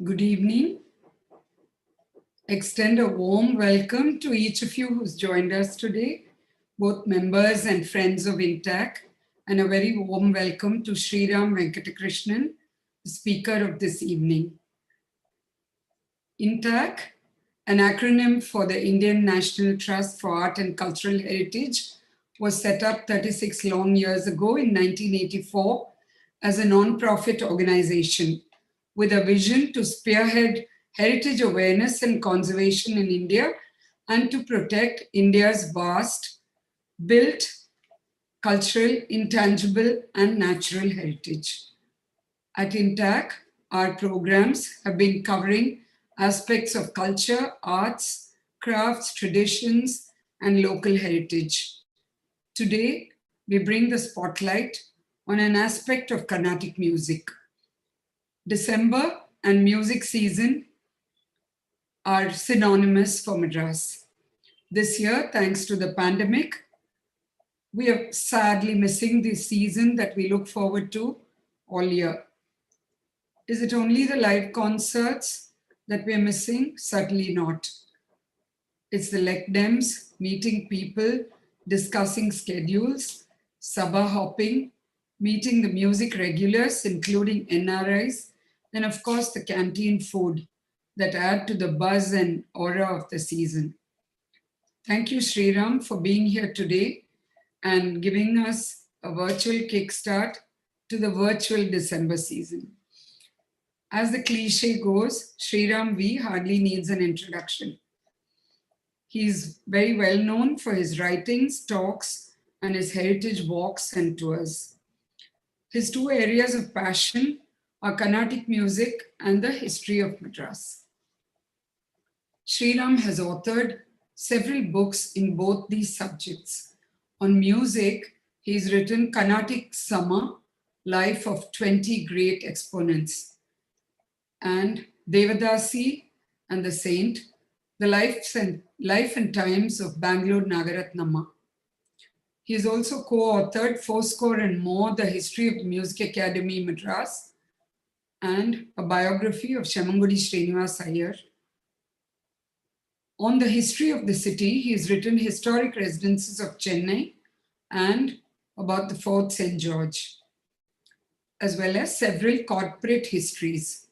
Good evening. Extend a warm welcome to each of you who's joined us today, both members and friends of INTACH, and a very warm welcome to Sriram Venkatakrishnan, the speaker of this evening. INTACH, an acronym for the Indian National Trust for Art and Cultural Heritage, was set up 36 long years ago in 1984 as a non-profit organization with a vision to spearhead heritage awareness and conservation in India and to protect India's vast, built, cultural, intangible, and natural heritage. At INTACH, our programs have been covering aspects of culture, arts, crafts, traditions, and local heritage. Today, we bring the spotlight on an aspect of Carnatic music. December and music season are synonymous for Madras. This year, thanks to the pandemic, we are sadly missing the season that we look forward to all year. Is it only the live concerts that we are missing? Certainly not. It's the lecdems, meeting people, discussing schedules, sabha hopping, meeting the music regulars, including NRIs, and of course the canteen food that add to the buzz and aura of the season. Thank you, Sriram, for being here today and giving us a virtual kickstart to the virtual December season. As the cliche goes, Sriram V hardly needs an introduction. He's very well known for his writings, talks, and his heritage walks and tours. His two areas of passion are Carnatic music and the history of Madras. Sriram has authored several books in both these subjects. On music, he's written Carnatic Summer, Life of 20 Great Exponents, and Devadasi and the Saint, the life and times of Bangalore Nagaratnamma. He has also co-authored Fourscore and More, The History of the Music Academy Madras, and a biography of Shemangudi Srinivas Iyer. On the history of the city, he has written Historic Residences of Chennai and about the Fort St. George, as well as several corporate histories.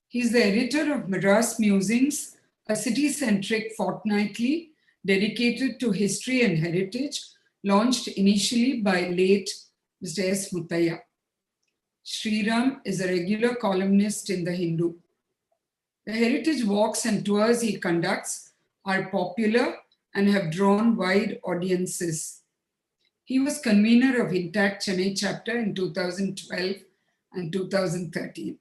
He is the editor of Madras Musings, a city-centric fortnightly dedicated to history and heritage, launched initially by late Mr. S. Muttaya. Sriram is a regular columnist in The Hindu. The heritage walks and tours he conducts are popular and have drawn wide audiences. He was convener of INTACH Chennai chapter in 2012 and 2013.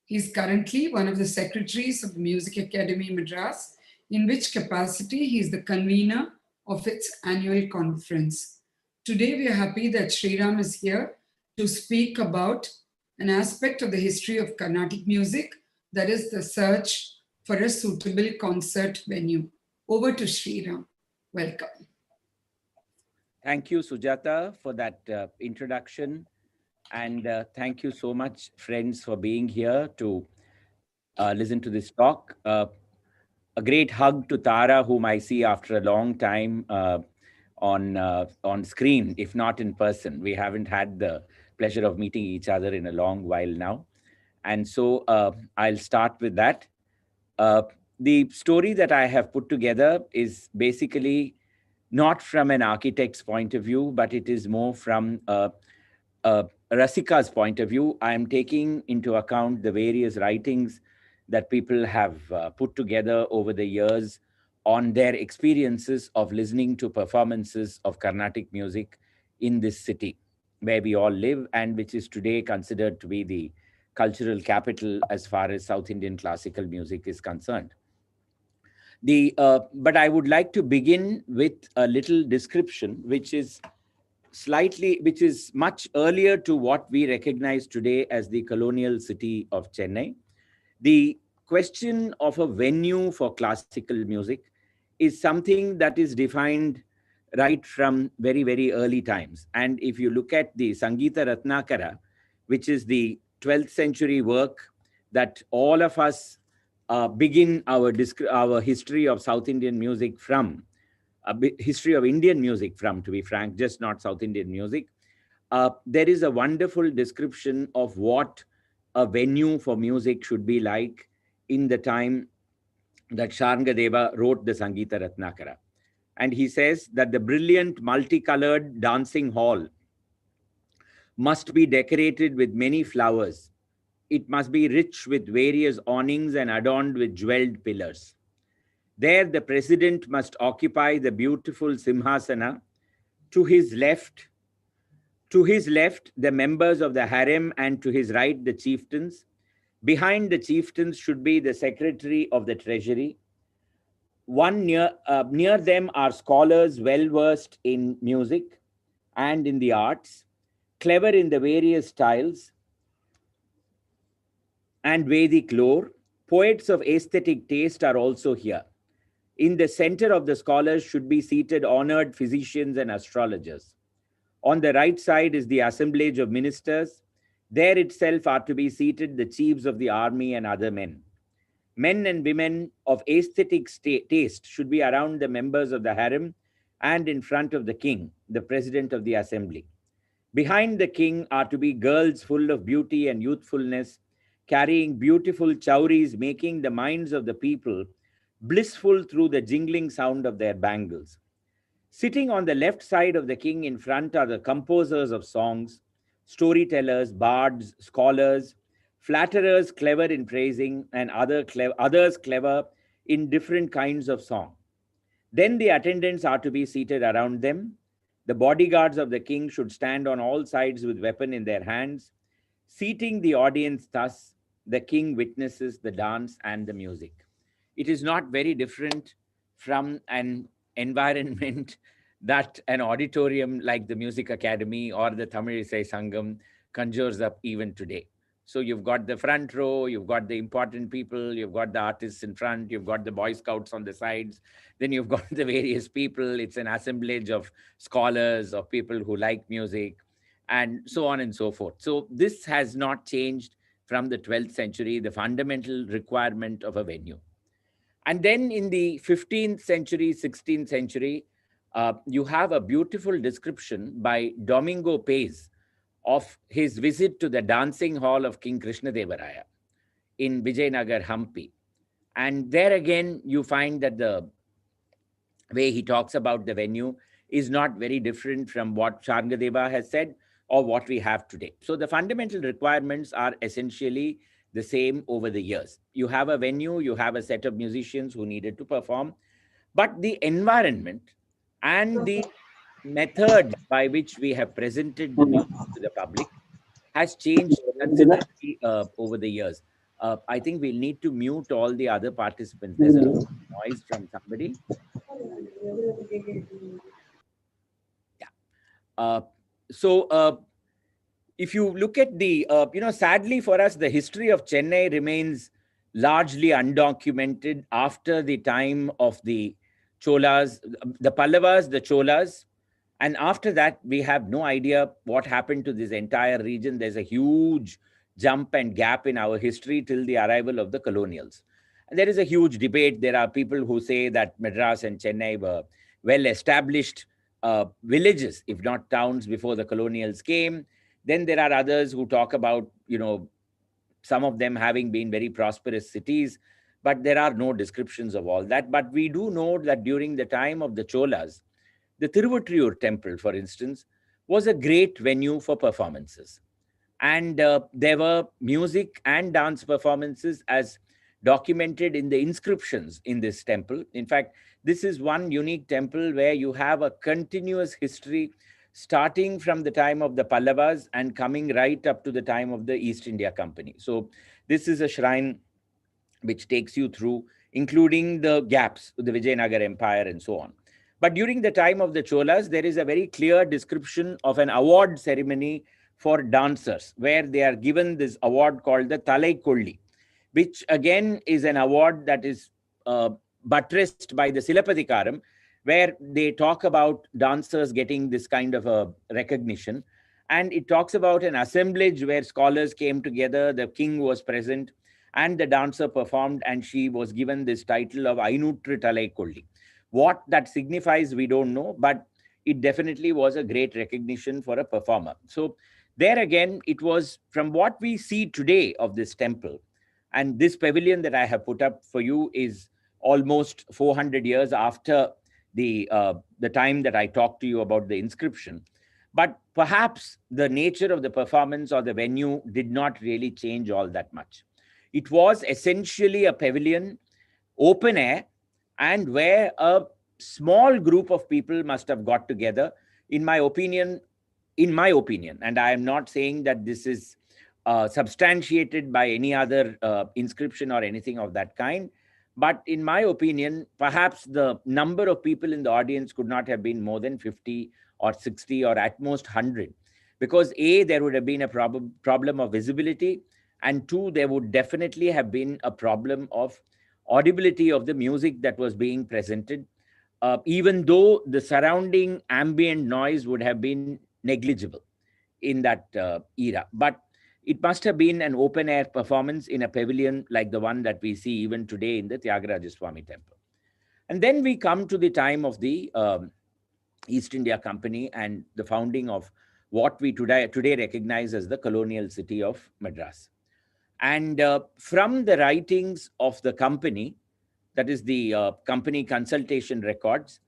He is currently one of the secretaries of the Music Academy Madras, in which capacity he is the convener of its annual conference. Today, we are happy that Sriram is here to speak about an aspect of the history of Carnatic music, that is the search for a suitable concert venue. Over to Sriram. Welcome. Thank you, Sujata, for that introduction. And thank you so much, friends, for being here to listen to this talk. A great hug to Tara, whom I see after a long time on screen, if not in person. We haven't had the pleasure of meeting each other in a long while now. And so I'll start with that. The story that I have put together is basically not from an architect's point of view, but it is more from Rasika's point of view. I am taking into account the various writings that people have put together over the years on their experiences of listening to performances of Carnatic music in this city where we all live and which is today considered to be the cultural capital as far as South Indian classical music is concerned. But I would like to begin with a little description, which is much earlier to what we recognize today as the colonial city of Chennai. The question of a venue for classical music is something that is defined right from very, very early times. And if you look at the Sangeeta Ratnakara, which is the 12th century work that all of us begin our history of South Indian music from, history of Indian music from, to be frank, just not South Indian music. There is a wonderful description of what a venue for music should be like in the time that Sharngadeva wrote the Sangita Ratnakara. And he says that the brilliant multicolored dancing hall must be decorated with many flowers. It must be rich with various awnings and adorned with jeweled pillars. There, the president must occupy the beautiful Simhasana. To his left, the members of the harem, and to his right, the chieftains. Behind the chieftains should be the secretary of the treasury. Near them are scholars well versed in music and in the arts, clever in the various styles and Vedic lore. Poets of aesthetic taste are also here. In the center of the scholars should be seated honored physicians and astrologers. On the right side is the assemblage of ministers. There itself are to be seated the chiefs of the army and other men. Men and women of aesthetic taste should be around the members of the harem and in front of the king, the president of the assembly. Behind the king are to be girls full of beauty and youthfulness, carrying beautiful chauris, making the minds of the people blissful through the jingling sound of their bangles. Sitting on the left side of the king in front are the composers of songs, storytellers, bards, scholars, flatterers clever in praising, and others clever in different kinds of song. Then the attendants are to be seated around them. The bodyguards of the king should stand on all sides with weapon in their hands. Seating the audience thus, the king witnesses the dance and the music. It is not very different from an environment that an auditorium like the Music Academy or the Tamil Isai Sangam conjures up even today. So you've got the front row, you've got the important people, you've got the artists in front, you've got the Boy Scouts on the sides, then you've got the various people. It's an assemblage of scholars, of people who like music, and so on and so forth. So this has not changed from the 12th century, the fundamental requirement of a venue. And then in the 15th century, 16th century, you have a beautiful description by Domingo Pais of his visit to the dancing hall of King Krishnadevaraya in Vijayanagar, Hampi. And there again, you find that the way he talks about the venue is not very different from what Sharngadeva has said or what we have today. So the fundamental requirements are essentially the same over the years. You have a venue, you have a set of musicians who needed to perform, but the environment and the method by which we have presented the music to the public has changed considerably over the years. I think we'll need to mute all the other participants. There's a lot of noise from somebody. Yeah. If you look at the, sadly for us, the history of Chennai remains largely undocumented after the time of the Cholas, the Pallavas, the Cholas. And after that, we have no idea what happened to this entire region. There's a huge jump and gap in our history till the arrival of the colonials. And there is a huge debate. There are people who say that Madras and Chennai were well-established villages, if not towns, before the colonials came. Then there are others who talk about, some of them having been very prosperous cities, but there are no descriptions of all that. But we do know that during the time of the Cholas, the Tiruvattriyur temple, for instance, was a great venue for performances. And there were music and dance performances as documented in the inscriptions in this temple. In fact, this is one unique temple where you have a continuous history starting from the time of the Pallavas and coming right up to the time of the East India Company. So this is a shrine which takes you through, including the gaps, the Vijayanagar Empire and so on. But during the time of the Cholas, there is a very clear description of an award ceremony for dancers, where they are given this award called the Thalai Kolli, which again is an award that is buttressed by the Silapadikaram, where they talk about dancers getting this kind of a recognition. And it talks about an assemblage where scholars came together, the king was present, and the dancer performed, and she was given this title of Ainutru Talai Kolli. What that signifies, we don't know, but it definitely was a great recognition for a performer. So there again, it was from what we see today of this temple. And this pavilion that I have put up for you is almost 400 years after the time that I talked to you about the inscription. But perhaps the nature of the performance or the venue did not really change all that much. It was essentially a pavilion, open air, and where a small group of people must have got together. In my opinion, and I am not saying that this is substantiated by any other inscription or anything of that kind, but in my opinion, perhaps the number of people in the audience could not have been more than 50 or 60 or at most 100, because A, there would have been a problem of visibility, and two, there would definitely have been a problem of audibility of the music that was being presented, even though the surrounding ambient noise would have been negligible in that era. But it must have been an open air performance in a pavilion like the one that we see even today in the Tyagaraja temple. And then we come to the time of the East India Company and the founding of what we today recognize as the colonial city of Madras. And from the writings of the company, that is the company consultation records,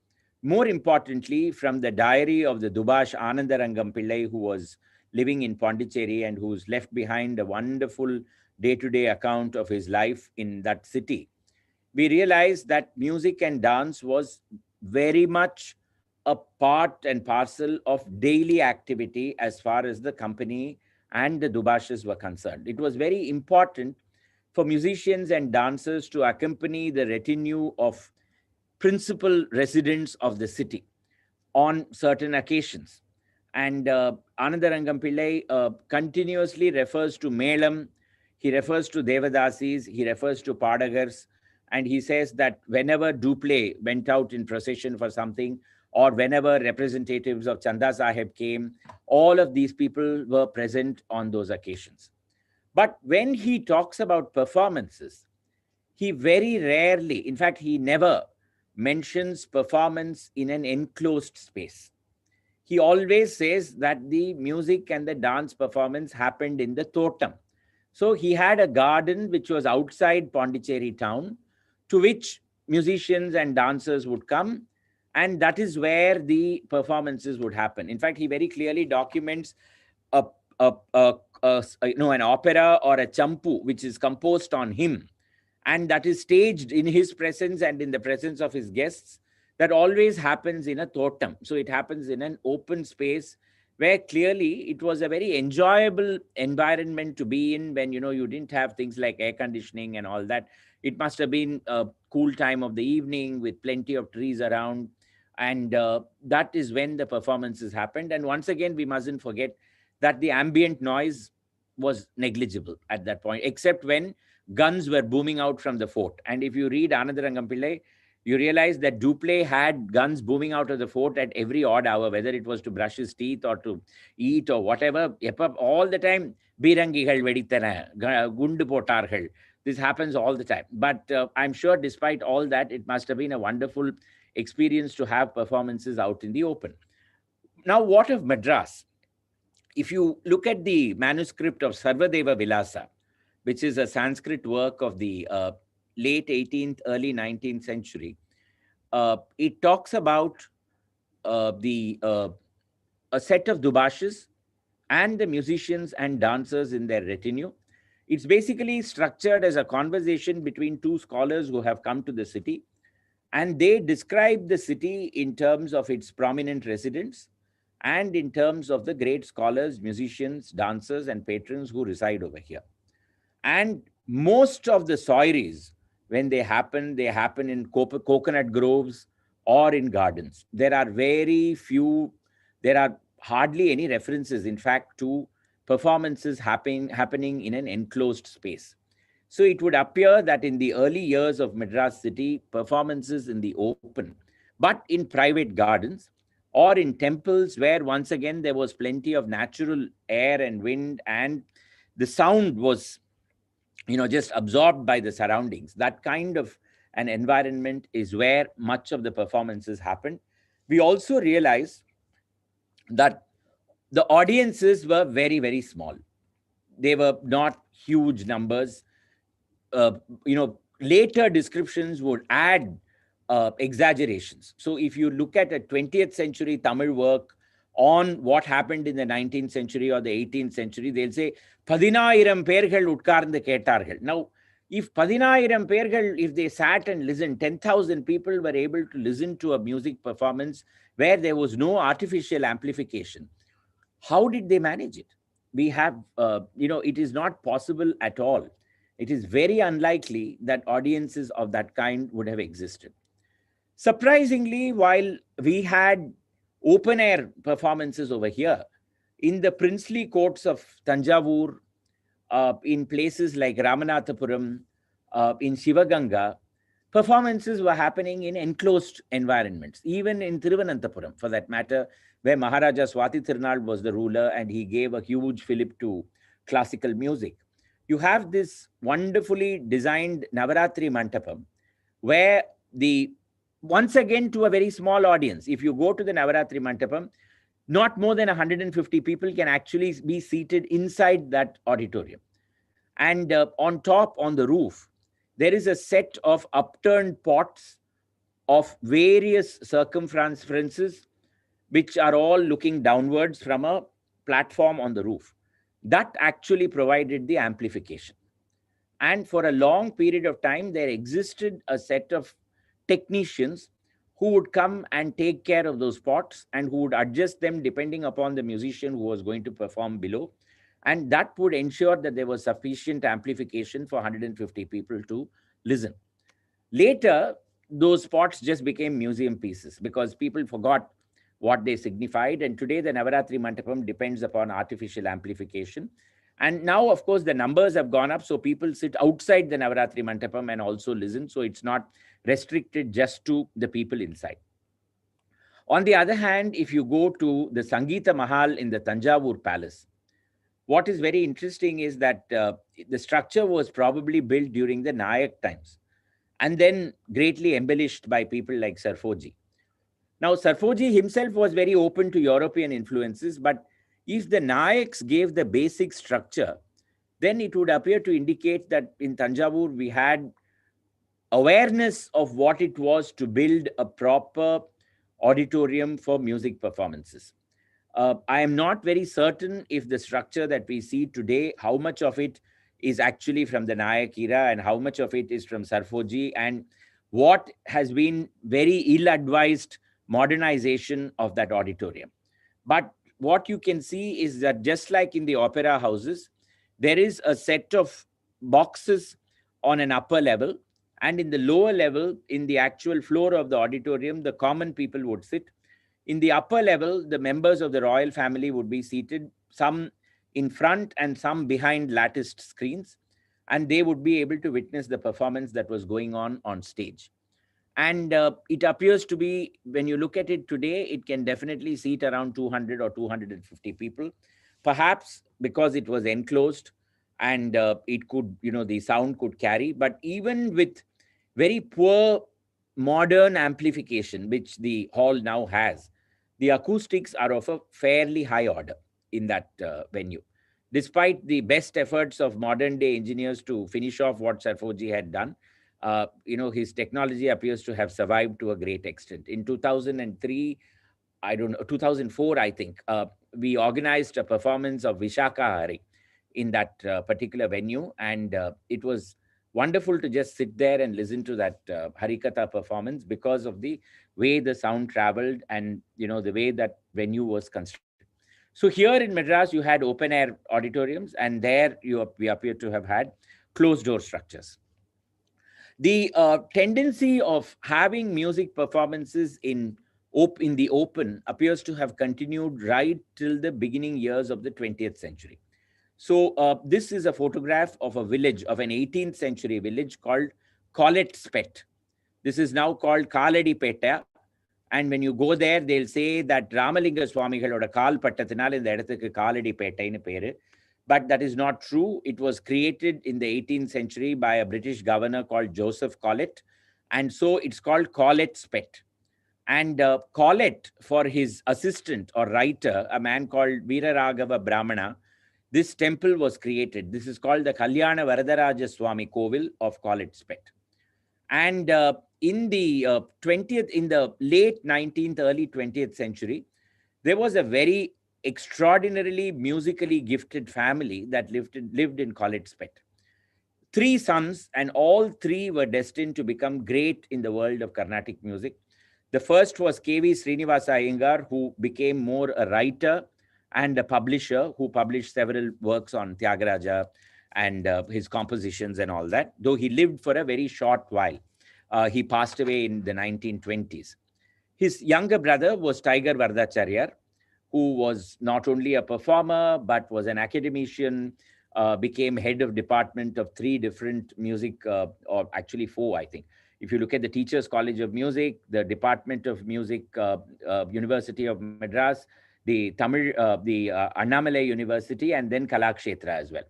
more importantly, from the diary of the Dubash Anandarangam Pillai, who was living in Pondicherry and who's left behind a wonderful day-to-day account of his life in that city, we realize that music and dance was very much a part and parcel of daily activity as far as the company and the Dubashes were concerned. It was very important for musicians and dancers to accompany the retinue of principal residents of the city on certain occasions. And Anandarangam Pillai continuously refers to Melam, he refers to Devadasis, he refers to Padagars, and he says that whenever Duplay went out in procession for something, or whenever representatives of Chanda Sahib came, all of these people were present on those occasions. But when he talks about performances, he very rarely, in fact, he never mentions performance in an enclosed space. He always says that the music and the dance performance happened in the Totem. So he had a garden which was outside Pondicherry town, to which musicians and dancers would come, and that is where the performances would happen. In fact, he very clearly documents a, an opera or a champu which is composed on him, and that is staged in his presence and in the presence of his guests. That always happens in a Totem. So it happens in an open space where clearly it was a very enjoyable environment to be in when, you didn't have things like air conditioning and all that. It must have been a cool time of the evening with plenty of trees around. And that is when the performances happened. And once again, we mustn't forget that the ambient noise was negligible at that point, except when guns were booming out from the fort. And if you read Anandarangam Pillai, you realize that Duplay had guns booming out of the fort at every odd hour, whether it was to brush his teeth or to eat or whatever. All the time, Birangigal veditana, gundu potargal. This happens all the time. But I'm sure despite all that, it must have been a wonderful experience to have performances out in the open. Now, what of Madras? If you look at the manuscript of Sarvadeva Vilasa, which is a Sanskrit work of the late 18th, early 19th century, it talks about a set of Dubashes and the musicians and dancers in their retinue. It's basically structured as a conversation between two scholars who have come to the city, and they describe the city in terms of its prominent residents and in terms of the great scholars, musicians, dancers, and patrons who reside over here. And most of the soirees, when they happen in coconut groves or in gardens. There are hardly any references, in fact, to performances happening in an enclosed space. So it would appear that in the early years of Madras city, performances in the open, but in private gardens or in temples where once again there was plenty of natural air and wind, and the sound was just absorbed by the surroundings. That kind of an environment is where much of the performances happened. We also realized that the audiences were very, very small. They were not huge numbers. uh, Later descriptions would add exaggerations. So if you look at a 20th century Tamil work on what happened in the 19th century or the 18th century, they'll say, "பதினாயிரம் பேர்கள் உட்கார்ந்து கேட்டார்கள்." Now, if பதினாயிரம் பேர்கள், if they sat and listened, 10,000 people were able to listen to a music performance where there was no artificial amplification, how did they manage it? We have, it is not possible at all. It is very unlikely that audiences of that kind would have existed. Surprisingly, while we had open air performances over here, in the princely courts of Tanjavur, in places like Ramanathapuram, in Shivaganga, performances were happening in enclosed environments, even in Thiruvananthapuram, for that matter, where Maharaja Swati Tirunal was the ruler and he gave a huge fillip to classical music. You have this wonderfully designed Navaratri Mantapam, where once again, to a very small audience, if you go to the Navaratri Mantapam, not more than 150 people can actually be seated inside that auditorium. And on top, on the roof, there is a set of upturned pots of various circumferences, which are all looking downwards from a platform on the roof. That actually provided the amplification. And for a long period of time, there existed a set of technicians who would come and take care of those pots and who would adjust them depending upon the musician who was going to perform below. And that would ensure that there was sufficient amplification for 150 people to listen. Later, those pots just became museum pieces because people forgot what they signified. And today, the Navaratri Mantapam depends upon artificial amplification. And now, of course, the numbers have gone up. So people sit outside the Navaratri Mantapam and also listen. So it's not restricted just to the people inside. On the other hand, if you go to the Sangeeta Mahal in the Tanjavur Palace, what is very interesting is that the structure was probably built during the Nayak times and then greatly embellished by people like Sarfoji. Now, Sarfoji himself was very open to European influences, but if the Nayaks gave the basic structure, then it would appear to indicate that in Tanjavur we had awareness of what it was to build a proper auditorium for music performances. I am not very certain if the structure that we see today, how much of it is actually from the Nayak era and how much of it is from Sarfoji, and what has been very ill-advised modernization of that auditorium. But what you can see is that just like in the opera houses, there is a set of boxes on an upper level, and in the lower level, in the actual floor of the auditorium, the common people would sit. In the upper level, the members of the royal family would be seated, some in front and some behind latticed screens, and they would be able to witness the performance that was going on stage. And it appears to be, when you look at it today, it can definitely seat around 200 or 250 people, perhaps because it was enclosed and it could, the sound could carry. But even with very poor modern amplification, which the hall now has, the acoustics are of a fairly high order in that venue. Despite the best efforts of modern day engineers to finish off what Sarfoji had done, his technology appears to have survived to a great extent. In 2003, 2004, I think, we organized a performance of Vishaka Hari in that particular venue. And it was wonderful to just sit there and listen to that Harikatha performance because of the way the sound traveled and, the way that venue was constructed. So here in Madras, you had open air auditoriums, and there we appear to have had closed door structures. The tendency of having music performances in the open appears to have continued right till the beginning years of the 20th century. So this is a photograph of a village, of an 18th century village called Colletspet. This is now called Kaladipetta. And when you go there, they'll say that Ramalinga Swamigaloda Kal Pattathinal in the இடத்துக்கு Kaladipetta பேரு. but that is not true. It was created in the 18th century by a British governor called Joseph Collett. And so it's called Collett's Pet. And Collett, for his assistant or writer, a man called Veeraraghava Brahmana, this temple was created. This is called the Kalyana Varadaraja Swami Kovil of Collett's Pet. And in the 20th, in the late 19th, early 20th century, there was a very extraordinarily musically gifted family that lived in Collett's Pet. 3 sons, and all 3 were destined to become great in the world of Carnatic music. The first was V.Sriram Iyengar, who became more a writer and a publisher, who published several works on Tyagaraja and his compositions and all that, though he lived for a very short while. He passed away in the 1920s. His younger brother was Tiger Vardacharya, who was not only a performer, but was an academician, became head of department of 3 different music, or actually 4, I think. If you look at the Teachers College of Music, the Department of Music, University of Madras, the Annamalai University, and then Kalakshetra as well.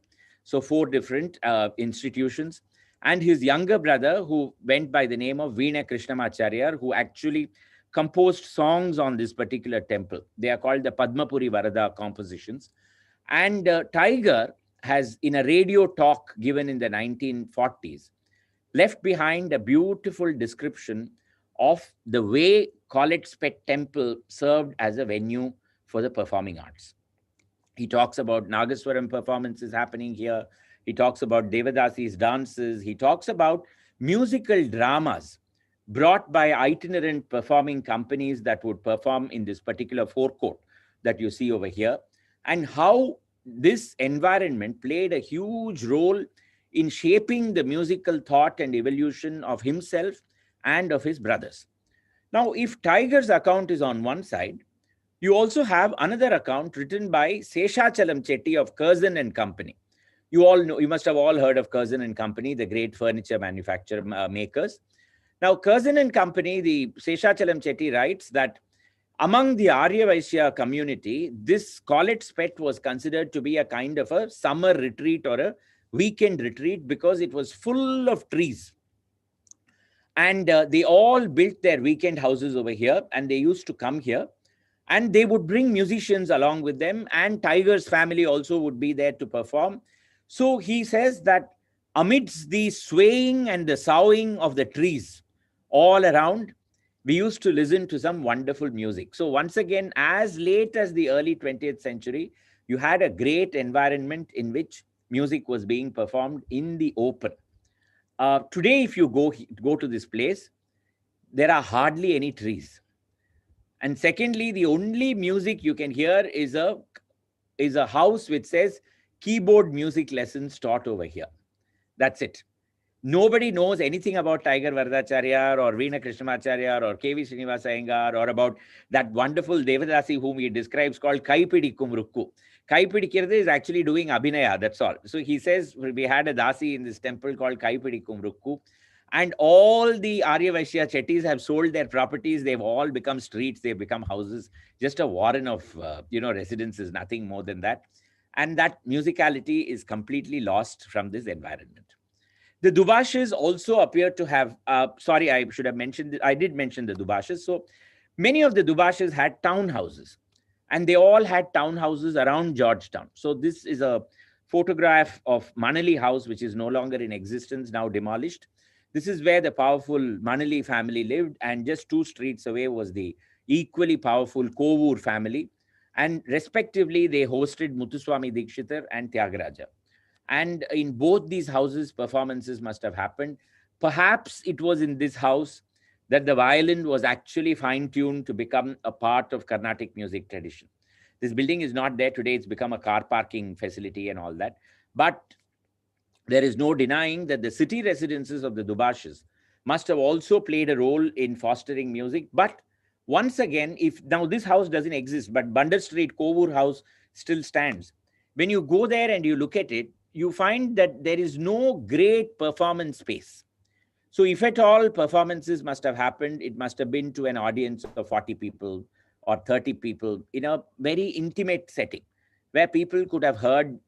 So 4 different institutions. And his younger brother, who went by the name of Veena Krishnamacharya, who actually composed songs on this particular temple. They are called the Padmapuri Varada compositions. And Tiger has, in a radio talk given in the 1940s, left behind a beautiful description of the way Collett's Pet Temple served as a venue for the performing arts. He talks about Nagaswaram performances happening here. He talks about Devadasi's dances. He talks about musical dramas brought by itinerant performing companies that would perform in this particular forecourt that you see over here, and how this environment played a huge role in shaping the musical thought and evolution of himself and of his brothers. Now, if Tiger's account is on one side, you also have another account written by Seshachalam Chetty of Curzon and Company. You all know, you must have all heard of Curzon and Company, the great furniture manufacturer makers. Now, Curzon and Company, the Seshachalam Chetty writes that among the Arya Vaishya community, this Collett's Pet was considered to be a kind of a summer retreat or a weekend retreat because it was full of trees. And they all built their weekend houses over here, and they used to come here, and they would bring musicians along with them, and Tiger's family also would be there to perform. So he says that amidst the swaying and the soughing of the trees all around, we used to listen to some wonderful music. So once again, as late as the early 20th century, you had a great environment in which music was being performed in the open. Today, if you go to this place, there are hardly any trees. And secondly, the only music you can hear is a house which says keyboard music lessons taught over here. That's it. Nobody knows anything about Tiger Vardacharya or Veena Krishnamacharya or K.V. Srinivasa Iyengar or about that wonderful Devadasi whom he describes called Kaipidikkum Rukku. Kaipidikirde is actually doing Abhinaya, that's all. So he says we had a Dasi in this temple called Kaipidikkum Rukku. And all the Arya Vaishya Chettis have sold their properties. They've all become streets. They've become houses. Just a warren of, residences, nothing more than that. And that musicality is completely lost from this environment. The Dubashas also appear to have, I should have mentioned, I did mention the Dubashas. So many of the Dubashas had townhouses, and they all had townhouses around Georgetown. So this is a photograph of Manali House, which is no longer in existence, now demolished. This is where the powerful Manali family lived, and just 2 streets away was the equally powerful Kovur family. And respectively, they hosted Muthuswami Dikshitar and Tyagaraja. And in both these houses, performances must have happened. Perhaps it was in this house that the violin was actually fine-tuned to become a part of Carnatic music tradition. This building is not there today. It's become a car parking facility and all that. But there is no denying that the city residences of the Dubashas must have also played a role in fostering music. But once again, if now this house doesn't exist, but Bandar Street Kovur house still stands. When you go there and you look at it, you find that there is no great performance space. So if at all performances must have happened, it must have been to an audience of 40 people or 30 people in a very intimate setting where people could have heard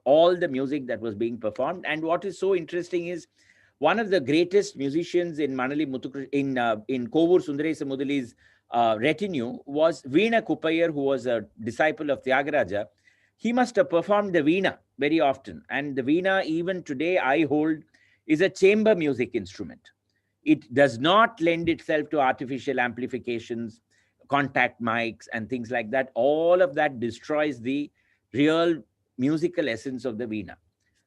all the music that was being performed. And what is so interesting is one of the greatest musicians in Manali in Kovur Sundaresa Mudali's retinue was Veena Kuppayar, who was a disciple of Tyagaraja. He must have performed the veena very often. And the veena, even today, I hold, is a chamber music instrument. It does not lend itself to artificial amplifications, contact mics, and things like that. All of that destroys the real musical essence of the veena.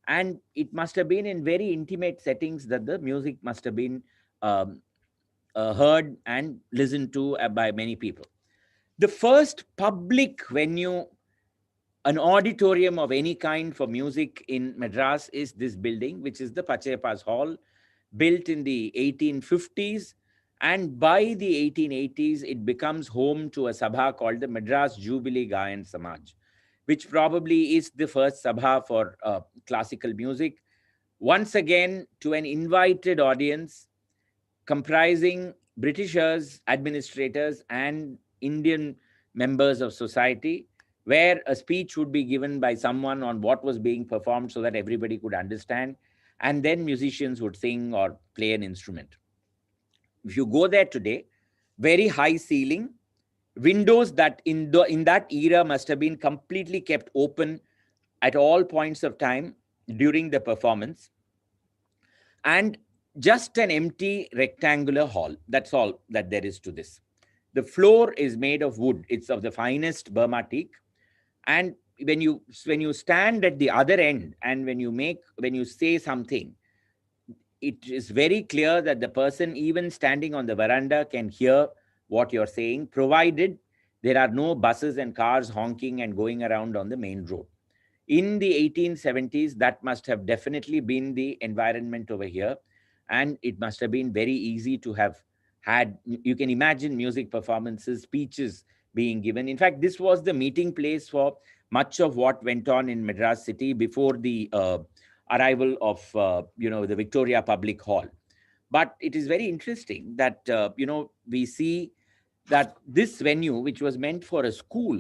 And it must have been in very intimate settings that the music must have been um, heard and listened to by many people. The first public venue, an auditorium of any kind for music in Madras, is this building, which is the Pachayappa's Hall, built in the 1850s. And by the 1880s, it becomes home to a sabha called the Madras Jubilee Gayan Samaj, which probably is the first sabha for classical music. Once again, to an invited audience comprising Britishers, administrators, and Indian members of society, where a speech would be given by someone on what was being performed so that everybody could understand. And then musicians would sing or play an instrument. If you go there today, very high ceiling, windows that in that era must have been completely kept open at all points of time during the performance, and just an empty rectangular hall. That's all that there is to this. The floor is made of wood. It's of the finest Burma teak. And when you stand at the other end, and when you say something, it is very clear that the person even standing on the veranda can hear what you're saying, provided there are no buses and cars honking and going around on the main road. In the 1870s, that must have definitely been the environment over here. And it must have been very easy to have had, you can imagine music performances, speeches being given. In fact, this was the meeting place for much of what went on in Madras city before the arrival of, the Victoria Public Hall. But it is very interesting that, we see that this venue, which was meant for a school,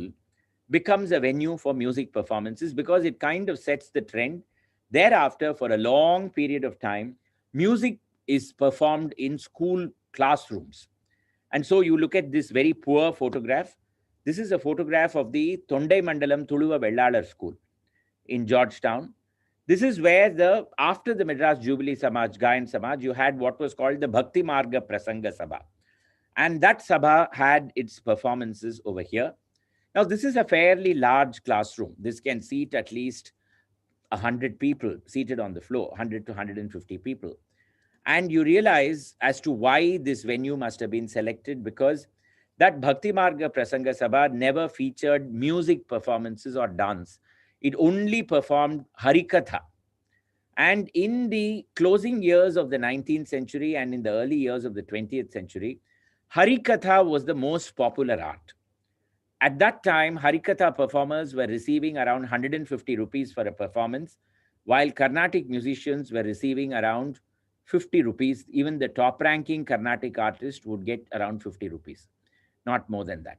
becomes a venue for music performances, because it kind of sets the trend. Thereafter, for a long period of time, music is performed in school classrooms. And so you look at this very poor photograph. This is a photograph of the Tondai Mandalam Tuluva Vellalar School in Georgetown. This is where after the Madras Jubilee Samaj, Gayan Samaj, you had what was called the Bhakti Marga Prasanga Sabha. And that Sabha had its performances over here. Now, this is a fairly large classroom. This can seat at least 100 people seated on the floor, 100 to 150 people. And you realize as to why this venue must have been selected, because that Bhakti Marga Prasanga Sabha never featured music performances or dance. It only performed Harikatha. And in the closing years of the 19th century and in the early years of the 20th century, Harikatha was the most popular art. At that time, Harikatha performers were receiving around 150 rupees for a performance, while Carnatic musicians were receiving around 50 rupees. Even the top-ranking Carnatic artist would get around 50 rupees, not more than that.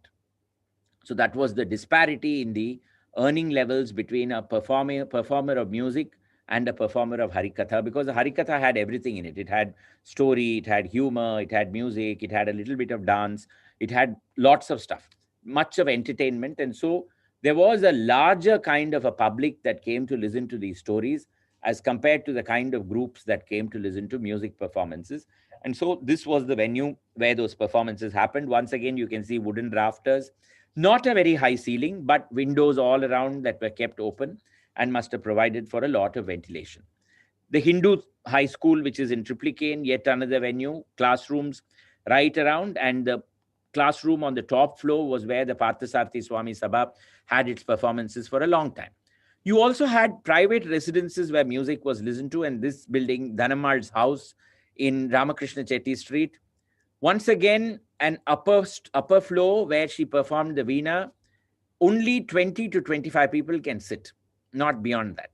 So that was the disparity in the earning levels between a performer of music and a performer of Harikatha, because the Harikatha had everything in it. It had story, it had humor, it had music, it had a little bit of dance, it had lots of stuff, much of entertainment. And so there was a larger kind of a public that came to listen to these stories as compared to the kind of groups that came to listen to music performances. And so this was the venue where those performances happened. Once again, you can see wooden rafters, not a very high ceiling, but windows all around that were kept open and must have provided for a lot of ventilation. The Hindu high school, which is in Triplicane, yet another venue, classrooms right around. And the classroom on the top floor was where the Parthasarathi Swami Sabha had its performances for a long time. You also had private residences where music was listened to, and this building, Dhanammal's house in Ramakrishna Chetty Street. Once again, an upper floor where she performed the veena. Only 20 to 25 people can sit, not beyond that.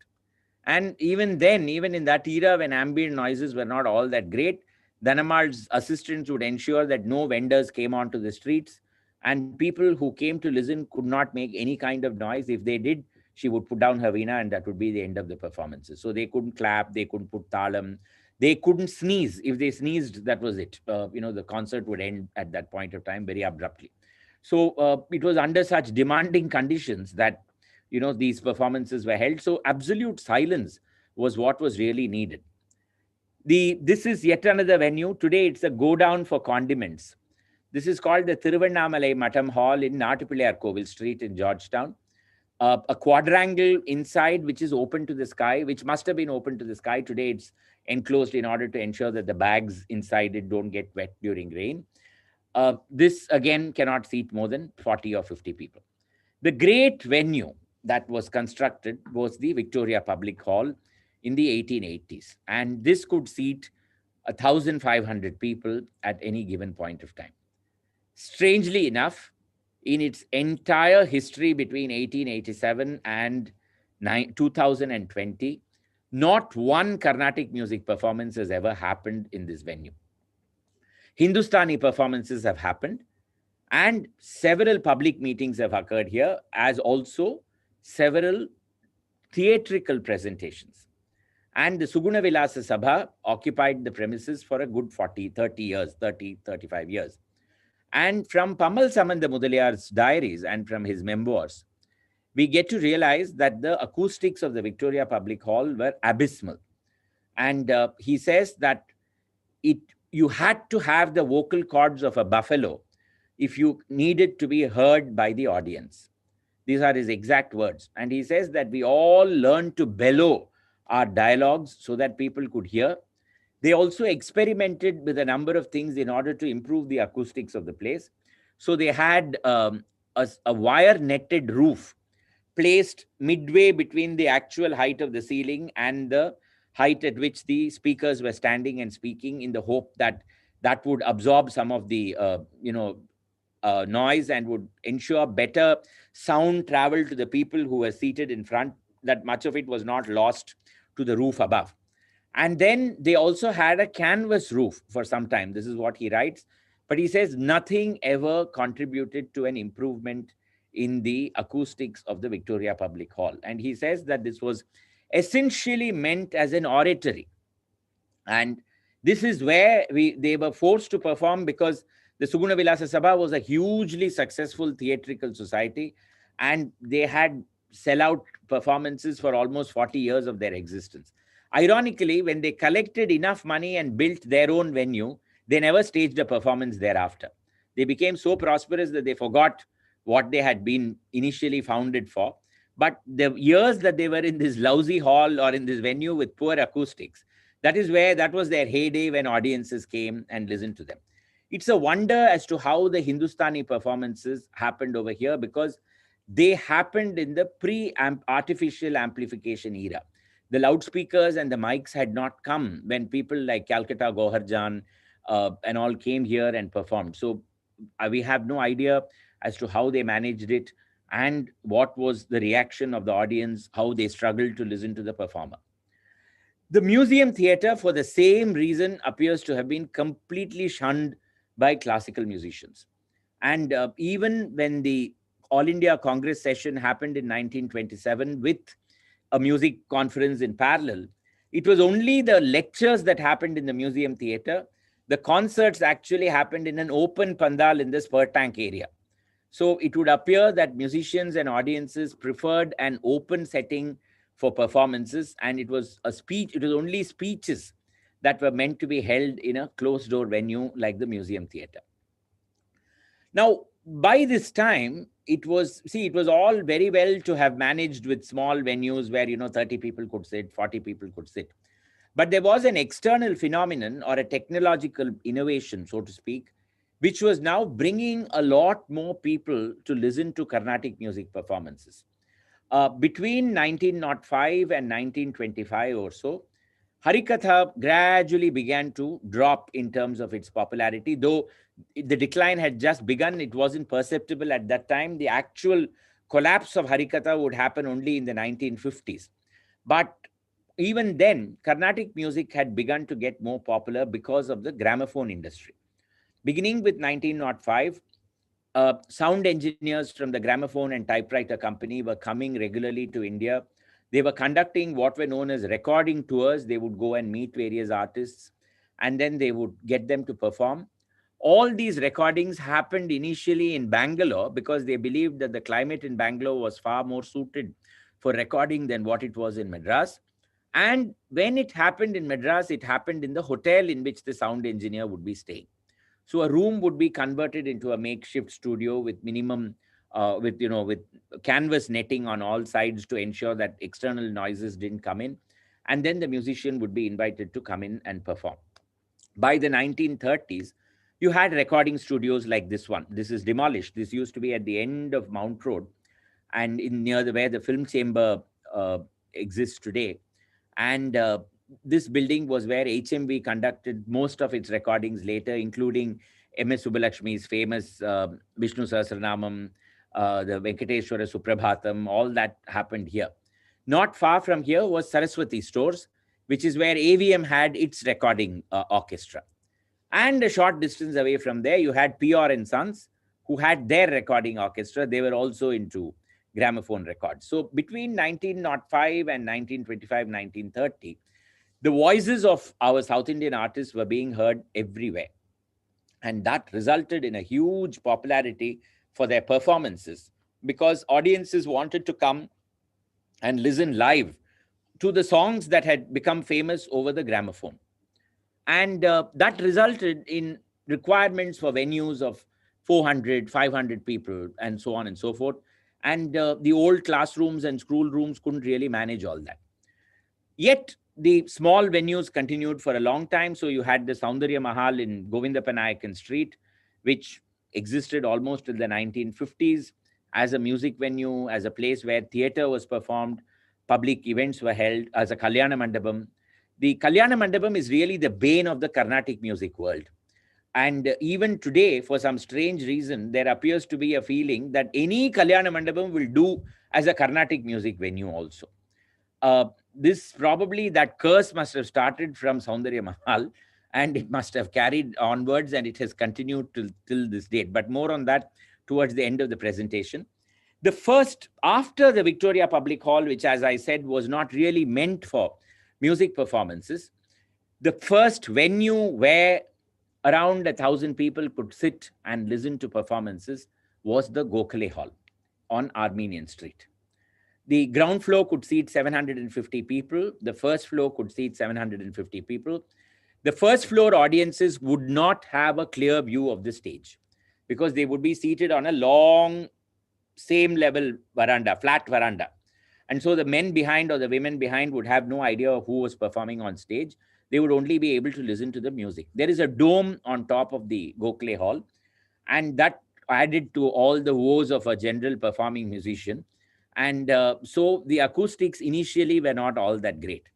And even then, even in that era when ambient noises were not all that great, Dhanammal's assistants would ensure that no vendors came onto the streets, and people who came to listen could not make any kind of noise. If they did, she would put down her veena and that would be the end of the performances. So they couldn't clap, they couldn't put talam, they couldn't sneeze. If they sneezed, that was it. The concert would end at that point of time very abruptly. So it was under such demanding conditions that, these performances were held. So absolute silence was what was really needed. This is yet another venue. Today it's a go down for condiments. This is called the Thiruvannamalai Matam Hall in Natupillayar Kovil Street in Georgetown. A quadrangle inside which is open to the sky, which must have been open to the sky. Today it's enclosed in order to ensure that the bags inside it don't get wet during rain. This again cannot seat more than 40 or 50 people. The great venue that was constructed was the Victoria Public Hall in the 1880s. And this could seat 1,500 people at any given point of time. Strangely enough, in its entire history between 1887 and 2020, not one Carnatic music performance has ever happened in this venue. Hindustani performances have happened, and several public meetings have occurred here, as also several theatrical presentations. And the Suguna Vilasa Sabha occupied the premises for a good 35 years. And from Pamal Samanda Mudaliar's diaries and from his memoirs, we get to realize that the acoustics of the Victoria Public Hall were abysmal. And he says that you had to have the vocal cords of a buffalo if you needed to be heard by the audience. These are his exact words. And he says that we all learned to bellow our dialogues so that people could hear. They also experimented with a number of things in order to improve the acoustics of the place. So they had a wire-netted roof placed midway between the actual height of the ceiling and the height at which the speakers were standing and speaking, in the hope that that would absorb some of the noise and would ensure better sound travel to the people who were seated in front, that much of it was not lost to the roof above. And then they also had a canvas roof for some time. This is what he writes. But he says nothing ever contributed to an improvement in the acoustics of the Victoria Public Hall. And he says that this was essentially meant as an oratory. And this is where they were forced to perform, because the Suguna Vilasa Sabha was a hugely successful theatrical society, and they had sellout performances for almost 40 years of their existence. Ironically, when they collected enough money and built their own venue, they never staged a performance thereafter. They became so prosperous that they forgot what they had been initially founded for. But the years that they were in this lousy hall or in this venue with poor acoustics, that was their heyday, when audiences came and listened to them. It's a wonder as to how the Hindustani performances happened over here, because they happened in the pre-artificial amplification era. The loudspeakers and the mics had not come when people like Calcutta Goharjan and all came here and performed. So we have no idea as to how they managed it and what was the reaction of the audience, how they struggled to listen to the performer. The museum theatre, for the same reason, appears to have been completely shunned by classical musicians. And even when the All India Congress session happened in 1927 with a music conference in parallel, it was only the lectures that happened in the museum theatre. The concerts actually happened in an open pandal in the spur tank area. So it would appear that musicians and audiences preferred an open setting for performances, and it was only speeches that were meant to be held in a closed door venue like the museum theatre. Now, by this time, it was all very well to have managed with small venues where, 30 people could sit, 40 people could sit. But there was an external phenomenon, or a technological innovation, so to speak, which was now bringing a lot more people to listen to Carnatic music performances. Between 1905 and 1925 or so, Harikatha gradually began to drop in terms of its popularity, though the decline had just begun. It wasn't perceptible at that time. The actual collapse of Harikatha would happen only in the 1950s. But even then, Carnatic music had begun to get more popular because of the gramophone industry. Beginning with 1905, sound engineers from the gramophone and typewriter company were coming regularly to India. They were conducting what were known as recording tours. They would go and meet various artists, and then they would get them to perform. All these recordings happened initially in Bangalore because they believed that the climate in Bangalore was far more suited for recording than what it was in Madras. And when it happened in Madras, it happened in the hotel in which the sound engineer would be staying. So a room would be converted into a makeshift studio with minimum, with canvas netting on all sides to ensure that external noises didn't come in. And then the musician would be invited to come in and perform. By the 1930s, you had recording studios like this one. This is demolished. This used to be at the end of Mount Road and in near where the film chamber exists today. And this building was where HMV conducted most of its recordings later, including M.S. Subbulakshmi's famous Vishnu Sahasranamam, the Venkateshwara Suprabhatam, all that happened here. Not far from here was Saraswati Stores, which is where AVM had its recording orchestra. And a short distance away from there, you had P.R. and Sons, who had their recording orchestra. They were also into gramophone records. So between 1905 and 1925, 1930, the voices of our South Indian artists were being heard everywhere. And that resulted in a huge popularity for their performances because audiences wanted to come and listen live to the songs that had become famous over the gramophone. And that resulted in requirements for venues of 400, 500 people, and so on and so forth. And the old classrooms and schoolrooms couldn't really manage all that. Yet, the small venues continued for a long time. So you had the Saundarya Mahal in Govindapanayakan Street, which existed almost till the 1950s as a music venue, as a place where theatre was performed, public events were held, as a Kalyana Mandapam. The Kalyana Mandapam is really the bane of the Carnatic music world. And even today, for some strange reason, there appears to be a feeling that any Kalyana Mandapam will do as a Carnatic music venue also. That curse must have started from Saundarya Mahal, and it must have carried onwards, and it has continued till this date. But more on that towards the end of the presentation. The first, after the Victoria Public Hall, which, as I said, was not really meant for music performances, the first venue where around 1,000 people could sit and listen to performances was the Gokhale Hall on Armenian Street. The ground floor could seat 750 people. The first floor could seat 750 people. The first floor audiences would not have a clear view of the stage because they would be seated on a long, same level veranda, flat veranda. And so the men behind or the women behind would have no idea of who was performing on stage. They would only be able to listen to the music. There is a dome on top of the Gokhale Hall, and that added to all the woes of a general performing musician. And so the acoustics initially were not all that great.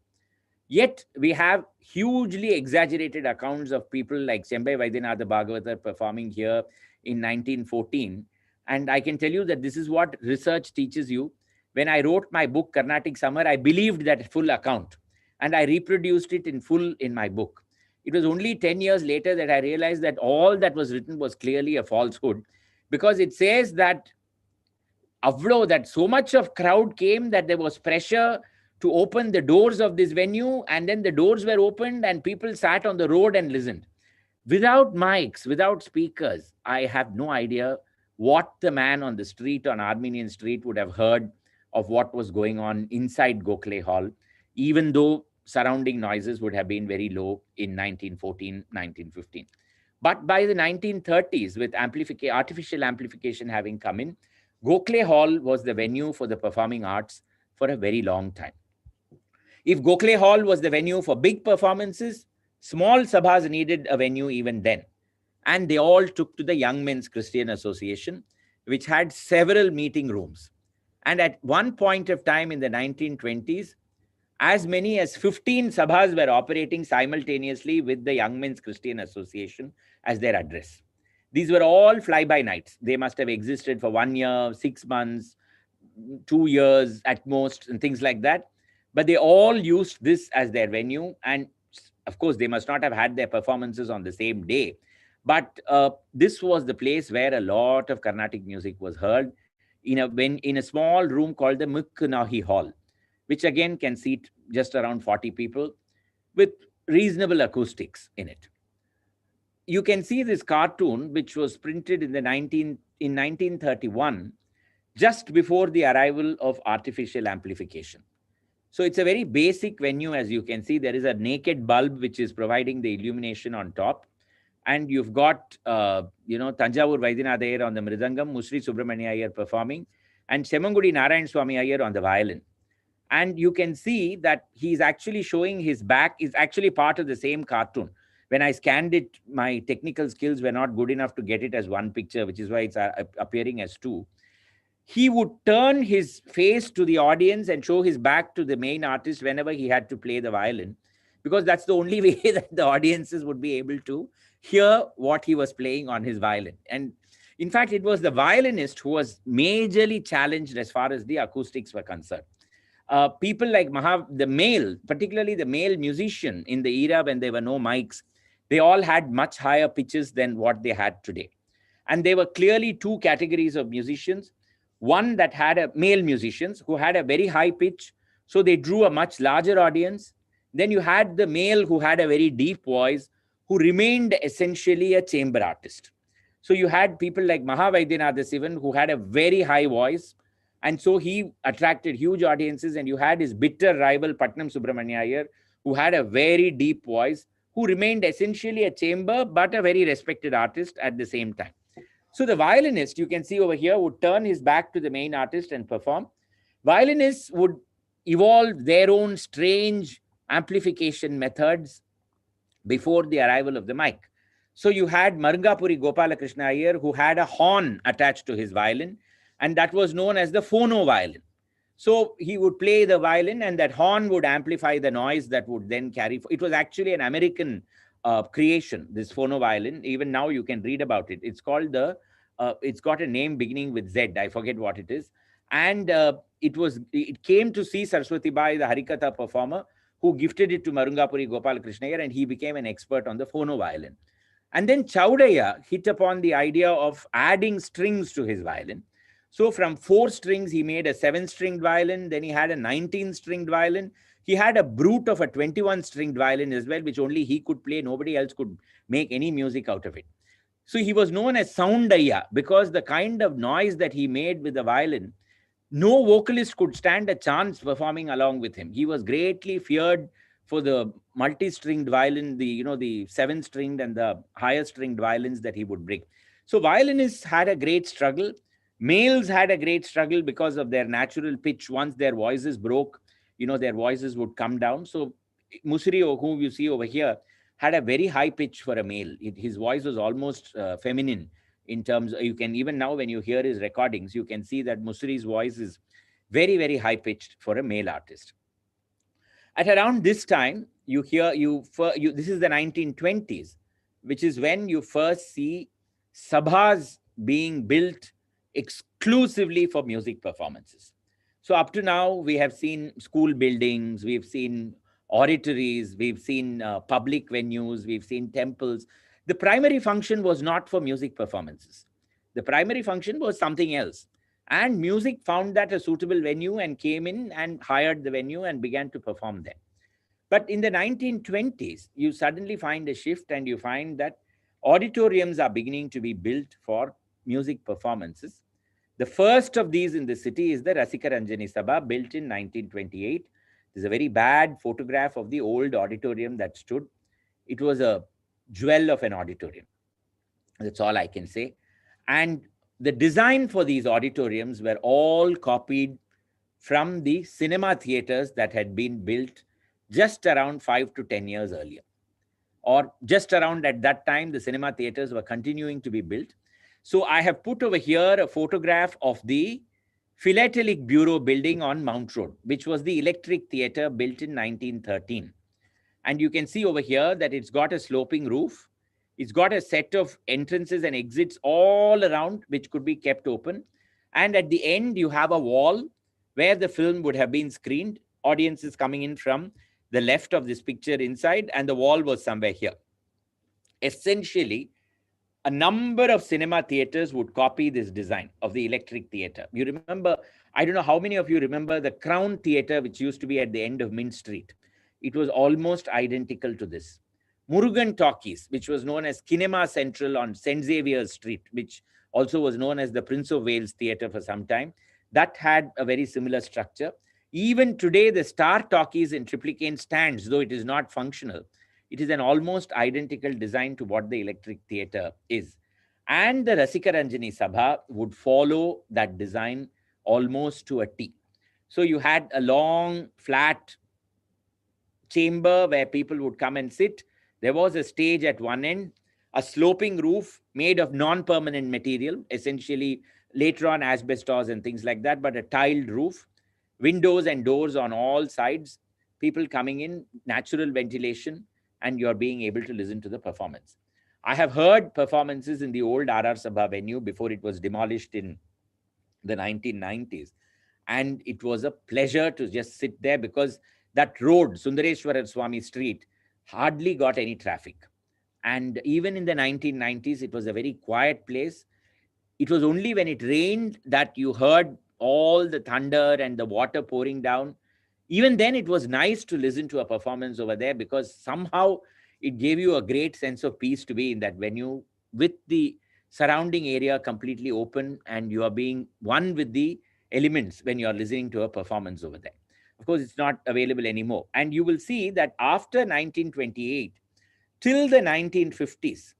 Yet we have hugely exaggerated accounts of people like Chembai Vaidyanatha Bhagavatar performing here in 1914. And I can tell you that this is what research teaches you. When I wrote my book, Carnatic Summer, I believed that full account and I reproduced it in full in my book. It was only 10 years later that I realized that all that was written was clearly a falsehood, because it says that that so much of crowd came that there was pressure to open the doors of this venue, and then the doors were opened and people sat on the road and listened. Without mics, without speakers, I have no idea what the man on the street, on Armenian Street, would have heard of what was going on inside Gokhale Hall, even though surrounding noises would have been very low in 1914, 1915. But by the 1930s, with artificial amplification having come in, Gokhale Hall was the venue for the performing arts for a very long time. If Gokhale Hall was the venue for big performances, small sabhas needed a venue even then. And they all took to the Young Men's Christian Association, which had several meeting rooms. And at one point of time in the 1920s, as many as 15 sabhas were operating simultaneously with the Young Men's Christian Association as their address. These were all fly-by-nights. They must have existed for 1 year, 6 months, 2 years at most, and things like that. But they all used this as their venue. And of course, they must not have had their performances on the same day. But this was the place where a lot of Carnatic music was heard in a small room called the Mukkunahi Hall, which again can seat just around 40 people with reasonable acoustics in it. You can see this cartoon, which was printed in 1931, just before the arrival of artificial amplification. So it's a very basic venue. As you can see, there is a naked bulb which is providing the illumination on top. And you've got, Tanjavur Vaidyanatha Iyer on the mridangam, Musri Subramania Iyer performing, and Semangudi Narayan Swami Iyer on the violin. And you can see that he's actually showing his back is actually part of the same cartoon. When I scanned it, my technical skills were not good enough to get it as one picture, which is why it's appearing as two. He would turn his face to the audience and show his back to the main artist whenever he had to play the violin, because that's the only way that the audiences would be able to hear what he was playing on his violin. And in fact, it was the violinist who was majorly challenged as far as the acoustics were concerned. People like the male, particularly the male musician in the era when there were no mics, they all had much higher pitches than what they had today. And there were clearly two categories of musicians. One that had male musicians who had a very high pitch, so they drew a much larger audience. Then you had the male who had a very deep voice, who remained essentially a chamber artist. So you had people like Mahavaidyanatha Sivan, who had a very high voice, and so he attracted huge audiences. And you had his bitter rival Patnam Subramania Iyer, who had a very deep voice, who remained essentially a chamber but a very respected artist at the same time. So the violinist, you can see over here, would turn his back to the main artist and perform. Violinists would evolve their own strange amplification methods before the arrival of the mic. So you had Marangapuri Gopalakrishna Iyer, who had a horn attached to his violin, and that was known as the phono violin. So he would play the violin, and that horn would amplify the noise that would then carry. It was actually an American creation, this phono violin. Even now you can read about it. It's called it's got a name beginning with Z. I forget what it is. And it came to see Saraswati Bai, the Harikatha performer, who gifted it to Marangapuri Gopalakrishna Iyer, and he became an expert on the phono violin. And then Chaudaya hit upon the idea of adding strings to his violin. So from 4 strings, he made a 7-stringed violin. Then he had a 19-stringed violin. He had a brute of a 21-stringed violin as well, which only he could play. Nobody else could make any music out of it. So he was known as Soundaya because the kind of noise that he made with the violin, no vocalist could stand a chance performing along with him. He was greatly feared for the multi-stringed violin, the 7-stringed and the higher stringed violins that he would bring. So violinists had a great struggle. Males had a great struggle because of their natural pitch. Once their voices broke, their voices would come down. So Musri, whom you see over here, had a very high pitch for a male. His voice was almost feminine in terms. You can even now, when you hear his recordings, you can see that Musri's voice is very, very high pitched for a male artist. At around this time, this is the 1920s, which is when you first see sabhas being built exclusively for music performances. So up to now, we have seen school buildings, we've seen oratories, we've seen public venues, we've seen temples. The primary function was not for music performances. The primary function was something else. And music found that a suitable venue and came in and hired the venue and began to perform there. But in the 1920s, you suddenly find a shift and you find that auditoriums are beginning to be built for music performances. The first of these in the city is the Rasika Ranjani Sabha, built in 1928. There's a very bad photograph of the old auditorium that stood. It was a jewel of an auditorium. That's all I can say. And the design for these auditoriums were all copied from the cinema theaters that had been built just around 5 to 10 years earlier. Or just around at that time, the cinema theaters were continuing to be built. So I have put over here a photograph of the Philatelic Bureau building on Mount Road, which was the electric theater built in 1913. And you can see over here that it's got a sloping roof. It's got a set of entrances and exits all around, which could be kept open. And at the end, you have a wall where the film would have been screened. Audiences coming in from the left of this picture inside, and the wall was somewhere here. Essentially, a number of cinema theaters would copy this design of the electric theater. You remember, I don't know how many of you remember the Crown Theater, which used to be at the end of Mint Street. It was almost identical to this. Murugan Talkies, which was known as Kinema Central on St. Xavier's Street, which also was known as the Prince of Wales Theatre for some time, that had a very similar structure. Even today, the Star Talkies in Triplicane stands, though it is not functional. It is an almost identical design to what the electric theatre is. And the Rasika Ranjani Sabha would follow that design almost to a T. So you had a long, flat chamber where people would come and sit. There was a stage at one end, a sloping roof made of non-permanent material, essentially later on asbestos and things like that, but a tiled roof, windows and doors on all sides, people coming in, natural ventilation, and you're being able to listen to the performance. I have heard performances in the old RR Sabha venue before it was demolished in the 1990s. And it was a pleasure to just sit there because that road, Sundareshwara Swami Street, hardly got any traffic. And even in the 1990s, it was a very quiet place. It was only when it rained that you heard all the thunder and the water pouring down. Even then, it was nice to listen to a performance over there because somehow it gave you a great sense of peace to be in that venue with the surrounding area completely open, and you are being one with the elements when you are listening to a performance over there. Of course, it's not available anymore. And you will see that after 1928, till the 1950s,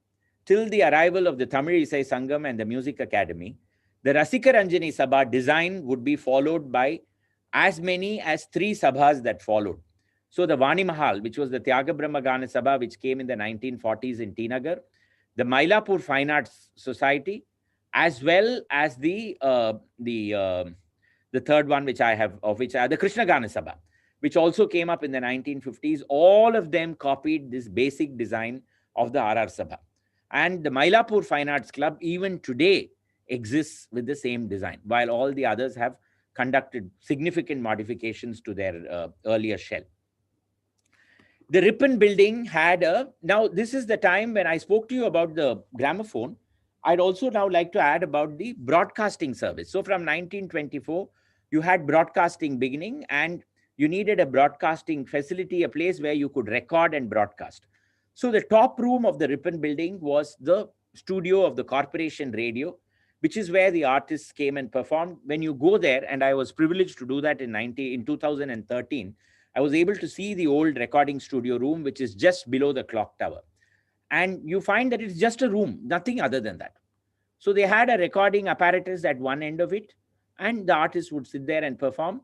till the arrival of the Tamil Isai Sangam and the Music Academy, the Rasika Ranjani Sabha design would be followed by as many as 3 sabhas that followed. So the Vani Mahal, which was the Tyaga Brahma Gana Sabha, which came in the 1940s in T Nagar, the Mylapore Fine Arts Society, as well as the third one, which I have, of which the Krishna Gana Sabha, which also came up in the 1950s. All of them copied this basic design of the RR Sabha. And the Mylapore Fine Arts Club, even today, exists with the same design, while all the others have conducted significant modifications to their earlier shell. The Ripon building had a, now this is the time when I spoke to you about the gramophone. I'd also now like to add about the broadcasting service. So from 1924, you had broadcasting beginning, and you needed a broadcasting facility, a place where you could record and broadcast. So the top room of the Ripon building was the studio of the Corporation Radio, which is where the artists came and performed. When you go there, and I was privileged to do that in 2013, I was able to see the old recording studio room, which is just below the clock tower. And you find that it's just a room, nothing other than that. So they had a recording apparatus at one end of it, and the artists would sit there and perform.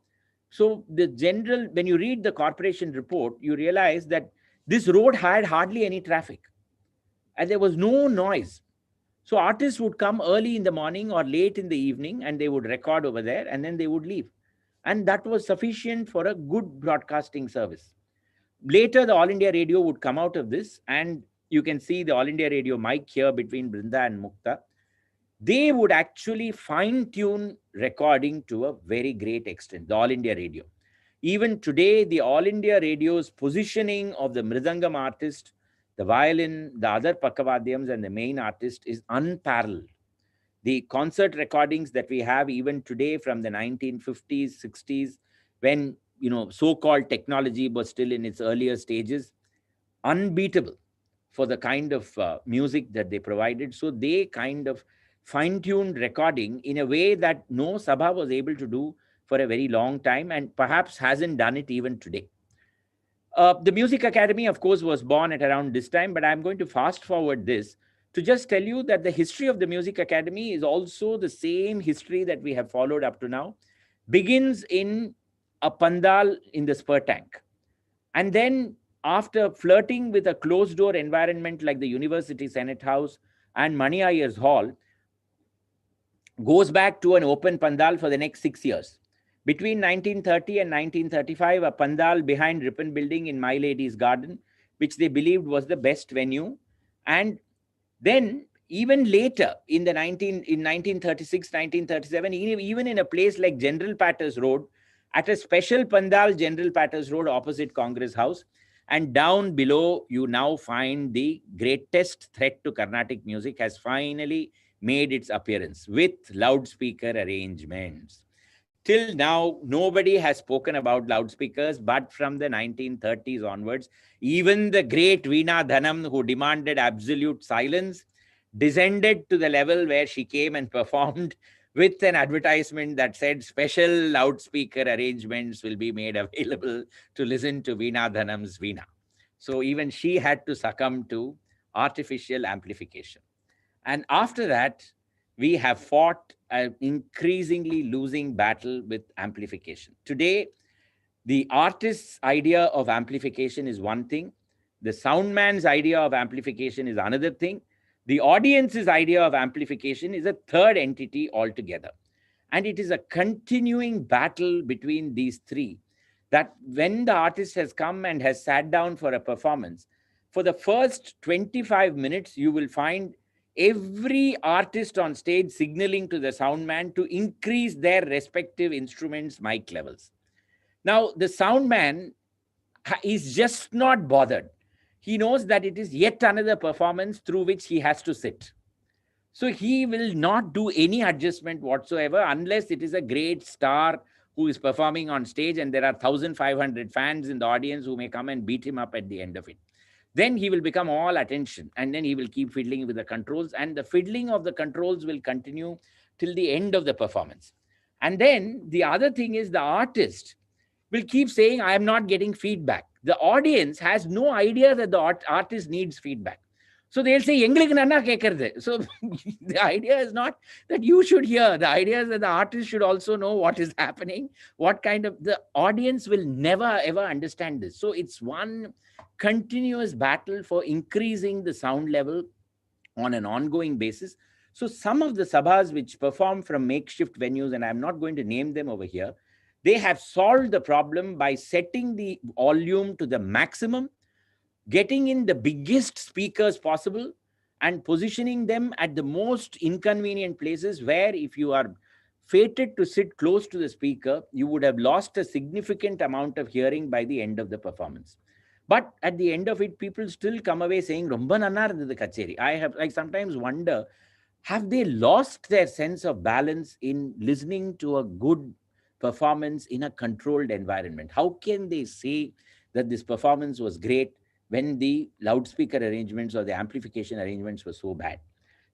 So the general, when you read the corporation report, you realize that this road had hardly any traffic and there was no noise. So artists would come early in the morning or late in the evening, and they would record over there, and then they would leave. And that was sufficient for a good broadcasting service. Later, the All India Radio would come out of this, and you can see the All India Radio mic here between Brinda and Mukta. They would actually fine-tune recording to a very great extent, the All India Radio. Even today, the All India Radio's positioning of the Mridangam artist, the violin, the other Pakavadyams, and the main artist is unparalleled. The concert recordings that we have even today from the 1950s, 60s, when, so-called technology was still in its earlier stages, unbeatable for the kind of music that they provided. So they kind of fine-tuned recording in a way that no Sabha was able to do for a very long time, and perhaps hasn't done it even today. The Music Academy, of course, was born at around this time, but I'm going to fast forward this to just tell you that the history of the Music Academy is also the same history that we have followed up to now. Begins in a pandal in the spur tank. And then after flirting with a closed door environment like the University Senate House and Mani Iyer's Hall, goes back to an open pandal for the next 6 years. Between 1930 and 1935, a pandal behind Ripon building in My Lady's Garden, which they believed was the best venue. And then even later in 1936, 1937, even in a place like General Patters Road, at a special pandal, General Patters Road opposite Congress House. And down below, you now find the greatest threat to Carnatic music has finally made its appearance with loudspeaker arrangements. Till now, nobody has spoken about loudspeakers, but from the 1930s onwards, even the great Veena Dhanam, who demanded absolute silence, descended to the level where she came and performed with an advertisement that said special loudspeaker arrangements will be made available to listen to Veena Dhanam's Veena. So even she had to succumb to artificial amplification. And after that, we have fought an increasingly losing battle with amplification. Today, the artist's idea of amplification is one thing. The sound man's idea of amplification is another thing. The audience's idea of amplification is a third entity altogether. And it is a continuing battle between these three that when the artist has come and has sat down for a performance, for the first 25 minutes, you will find every artist on stage signaling to the sound man to increase their respective instruments' mic levels. Now, the sound man is just not bothered. He knows that it is yet another performance through which he has to sit. So he will not do any adjustment whatsoever unless it is a great star who is performing on stage and there are 1,500 fans in the audience who may come and beat him up at the end of it. Then he will become all attention and then he will keep fiddling with the controls, and the fiddling of the controls will continue till the end of the performance. And then the other thing is the artist will keep saying, I am not getting feedback. The audience has no idea that the artist needs feedback. So they'll say, "English nana kekkerde." So the idea is not that you should hear. The idea is that the artist should also know what is happening, what kind of, the audience will never ever understand this. So it's one continuous battle for increasing the sound level on an ongoing basis. So some of the sabhas which perform from makeshift venues, and I'm not going to name them over here, they have solved the problem by setting the volume to the maximum, getting in the biggest speakers possible, and positioning them at the most inconvenient places where if you are fated to sit close to the speaker, you would have lost a significant amount of hearing by the end of the performance. But at the end of it, people still come away saying, "Romba nanna irundhathu kacheri." I sometimes wonder, have they lost their sense of balance in listening to a good performance in a controlled environment? How can they say that this performance was great when the loudspeaker arrangements or the amplification arrangements were so bad?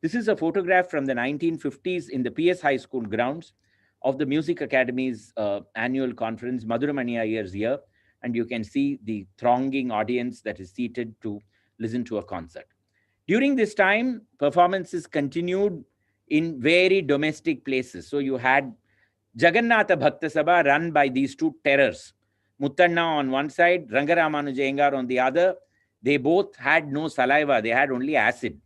This is a photograph from the 1950s in the PS High School grounds of the Music Academy's annual conference, Madhuramani Iyer's year, and you can see the thronging audience that is seated to listen to a concert. During this time, performances continued in very domestic places. So you had Jagannatha Bhakta Sabha run by these two terrors, Muttanna on one side, Rangaramanuja Iyengar on the other. They both had no saliva, they had only acid.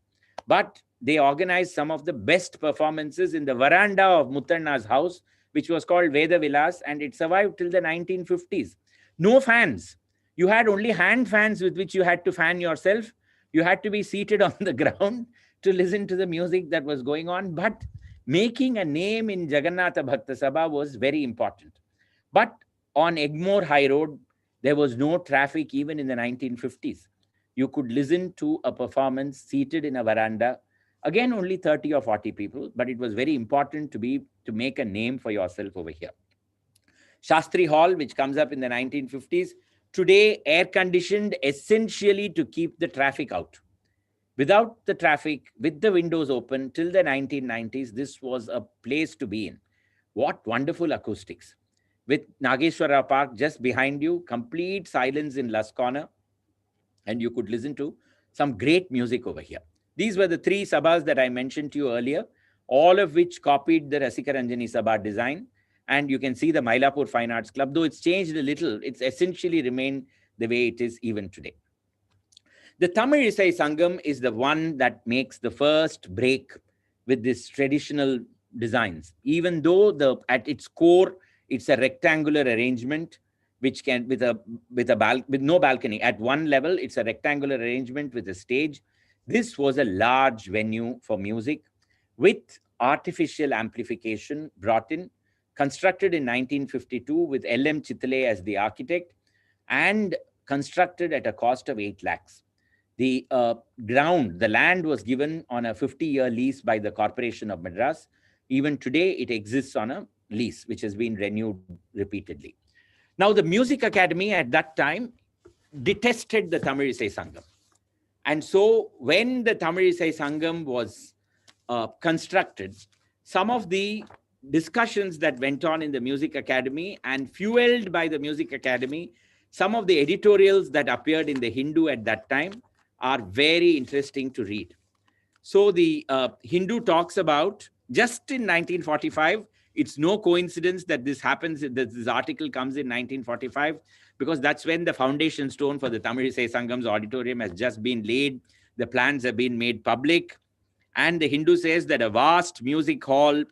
But they organized some of the best performances in the veranda of Muttanna's house, which was called Veda Vilas, and it survived till the 1950s. No fans. You had only hand fans with which you had to fan yourself. You had to be seated on the ground to listen to the music that was going on. But making a name in Jagannatha Bhakta Sabha was very important. But on Egmore High Road, there was no traffic even in the 1950s. You could listen to a performance seated in a veranda. Again, only 30 or 40 people, but it was very important to make a name for yourself over here. Shastri Hall, which comes up in the 1950s, today air-conditioned essentially to keep the traffic out. Without the traffic, with the windows open till the 1990s, this was a place to be in. What wonderful acoustics. With Nageshwara Park just behind you, complete silence in Lusk Corner, and you could listen to some great music over here. These were the three sabhas that I mentioned to you earlier, all of which copied the Rasika Ranjani Sabha design. And you can see the Mylapore Fine Arts Club, though it's changed a little, it's essentially remained the way it is even today. The Tamil Isai Sangam is the one that makes the first break with this traditional designs. Even though at its core, it's a rectangular arrangement, which can with no balcony. At one level, it's a rectangular arrangement with a stage. This was a large venue for music with artificial amplification brought in, constructed in 1952 with L.M. Chitale as the architect, and constructed at a cost of 8 lakhs. The the land was given on a 50-year lease by the Corporation of Madras. Even today, it exists on a lease, which has been renewed repeatedly. Now, the Music Academy at that time detested the Tamil Isai Sangam. And so when the Tamil Isai Sangam was constructed, some of the discussions that went on in the Music Academy and fueled by the Music Academy, some of the editorials that appeared in the Hindu at that time are very interesting to read. So the Hindu talks about, just in 1945, it's no coincidence that this happens, that this article comes in 1945, because that's when the foundation stone for the Tamil Isai Sangam's auditorium has just been laid. The plans have been made public. And the Hindu says that a vast music hall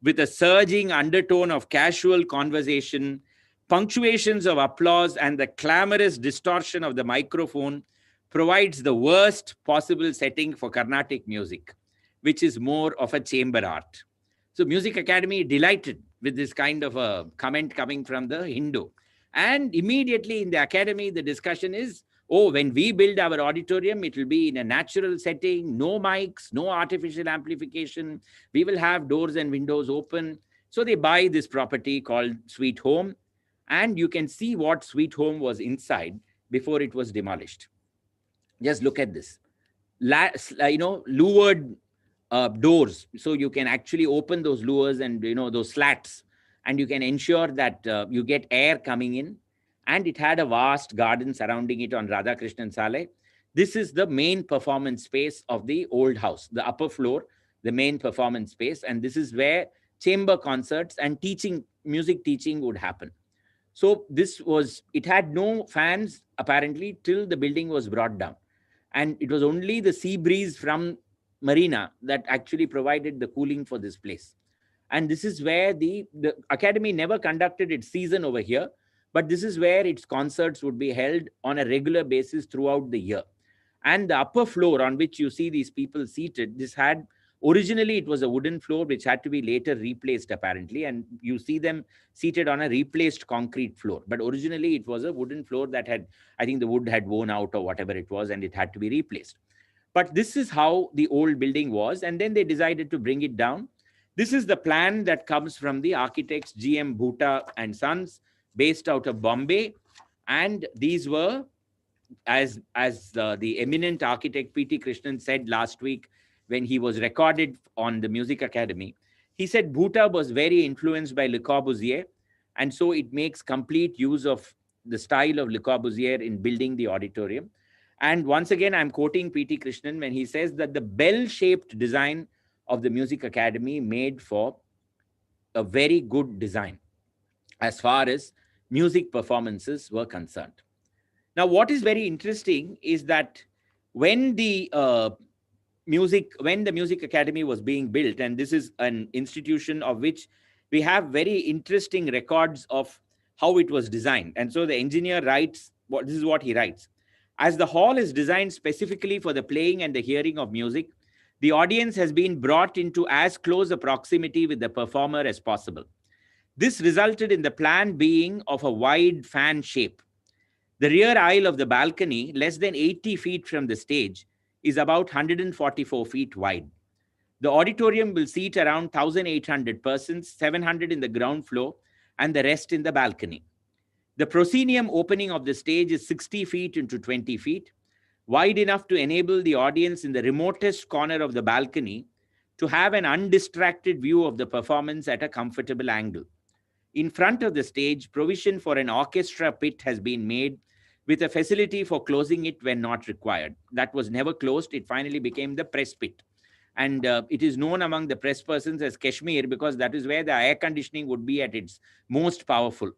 with a surging undertone of casual conversation, punctuations of applause, and the clamorous distortion of the microphone provides the worst possible setting for Carnatic music, which is more of a chamber art. So Music Academy delighted with this kind of a comment coming from the Hindu. And immediately in the academy, the discussion is, oh, when we build our auditorium, it will be in a natural setting, no mics, no artificial amplification. We will have doors and windows open. So they buy this property called Sweet Home. And you can see what Sweet Home was inside before it was demolished. Just look at this. Louvered doors. So you can actually open those louvers and, those slats. And you can ensure that you get air coming in. And it had a vast garden surrounding it on Radhakrishnan Sale. This is the main performance space of the old house, the upper floor, the main performance space. And this is where chamber concerts and music teaching would happen. So it had no fans apparently till the building was brought down. And it was only the sea breeze from Marina that actually provided the cooling for this place. And this is where the academy never conducted its season over here, but this is where its concerts would be held on a regular basis throughout the year. And the upper floor on which you see these people seated, originally it was a wooden floor which had to be later replaced apparently. And you see them seated on a replaced concrete floor. But originally it was a wooden floor that I think the wood had worn out or whatever it was, and it had to be replaced. But this is how the old building was. And then they decided to bring it down. This is the plan that comes from the architects G.M. Bhuta and Sons, based out of Bombay. And these were, as the eminent architect P.T. Krishnan said last week when he was recorded on the Music Academy, he said Bhuta was very influenced by Le Corbusier. And so it makes complete use of the style of Le Corbusier in building the auditorium. And once again, I'm quoting P.T. Krishnan when he says that the bell-shaped design of the Music Academy made for a very good design as far as music performances were concerned. Now, what is very interesting is that when the Music Academy was being built, and this is an institution of which we have very interesting records of how it was designed. And so the engineer writes, this is what he writes. As the hall is designed specifically for the playing and the hearing of music, the audience has been brought into as close a proximity with the performer as possible. This resulted in the plan being of a wide fan shape. The rear aisle of the balcony, less than 80 feet from the stage, is about 144 feet wide. The auditorium will seat around 1,800 persons, 700 in the ground floor, and the rest in the balcony. The proscenium opening of the stage is 60 feet into 20 feet, wide enough to enable the audience in the remotest corner of the balcony to have an undistracted view of the performance at a comfortable angle. In front of the stage, provision for an orchestra pit has been made with a facility for closing it when not required. That was never closed. It finally became the press pit. And it is known among the press persons as Kashmir because that is where the air conditioning would be at its most powerful.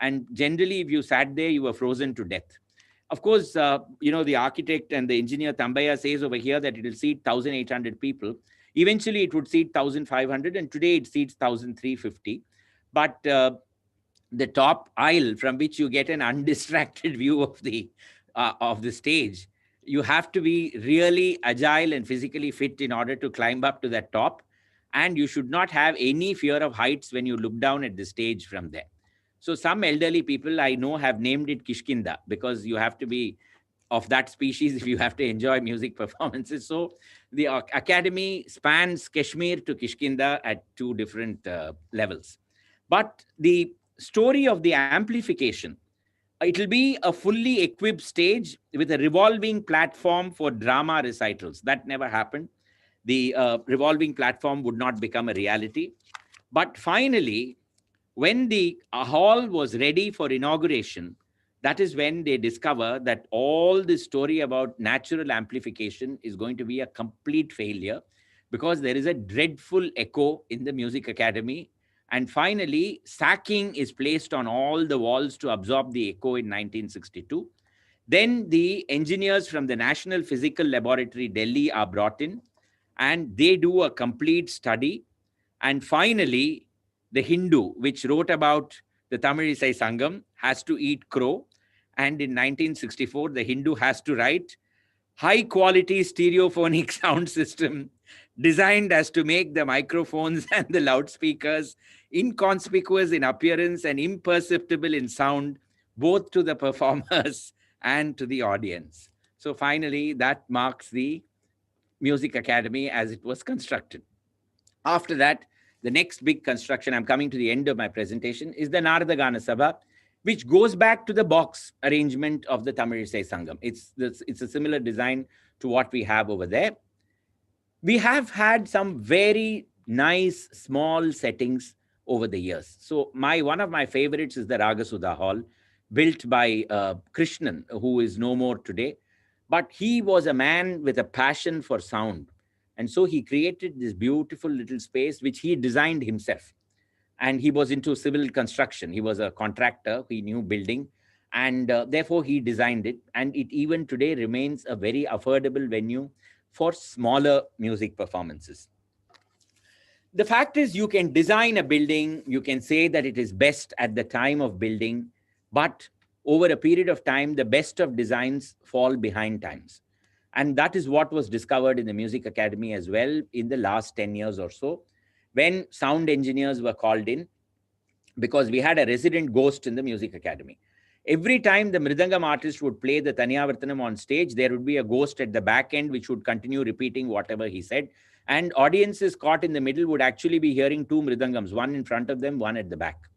And generally, if you sat there, you were frozen to death. Of course, the architect and the engineer Tambaya says over here that it will seat 1,800 people. Eventually, it would seat 1,500, and today it seats 1,350. But the top aisle from which you get an undistracted view of the stage, you have to be really agile and physically fit in order to climb up to that top. And you should not have any fear of heights when you look down at the stage from there. So some elderly people I know have named it Kishkinda, because you have to be of that species if you have to enjoy music performances. So the academy spans Kashmir to Kishkinda at two different levels. But the story of the amplification, it'll be a fully equipped stage with a revolving platform for drama recitals. That never happened. The revolving platform would not become a reality. But finally, when the hall was ready for inauguration, that is when they discover that all this story about natural amplification is going to be a complete failure, because there is a dreadful echo in the music academy. And finally, sacking is placed on all the walls to absorb the echo in 1962. Then the engineers from the National Physical Laboratory, Delhi, are brought in, and they do a complete study. And finally, the Hindu, which wrote about the Tamil Isai Sangam, has to eat crow. And in 1964, the Hindu has to write high quality stereophonic sound system designed as to make the microphones and the loudspeakers inconspicuous in appearance and imperceptible in sound, both to the performers and to the audience. So finally, that marks the Music Academy as it was constructed. After that, the next big construction, I'm coming to the end of my presentation, is the Narada Gana Sabha, which goes back to the box arrangement of the Tamil Isai Sangam. It's a similar design to what we have over there. We have had some very nice small settings over the years. So one of my favorites is the Ragasudha Hall, built by Krishnan, who is no more today. But he was a man with a passion for sound. And so he created this beautiful little space, which he designed himself. And he was into civil construction. He was a contractor. He knew building. And therefore, he designed it. And it even today remains a very affordable venue for smaller music performances. The fact is, you can design a building. You can say that it is best at the time of building. But over a period of time, the best of designs fall behind times. And that is what was discovered in the Music Academy as well in the last 10 years or so, when sound engineers were called in, because we had a resident ghost in the Music Academy. Every time the Mridangam artist would play the Taniyavartanam on stage, there would be a ghost at the back end which would continue repeating whatever he said. And audiences caught in the middle would actually be hearing two Mridangams, one in front of them, one at the back.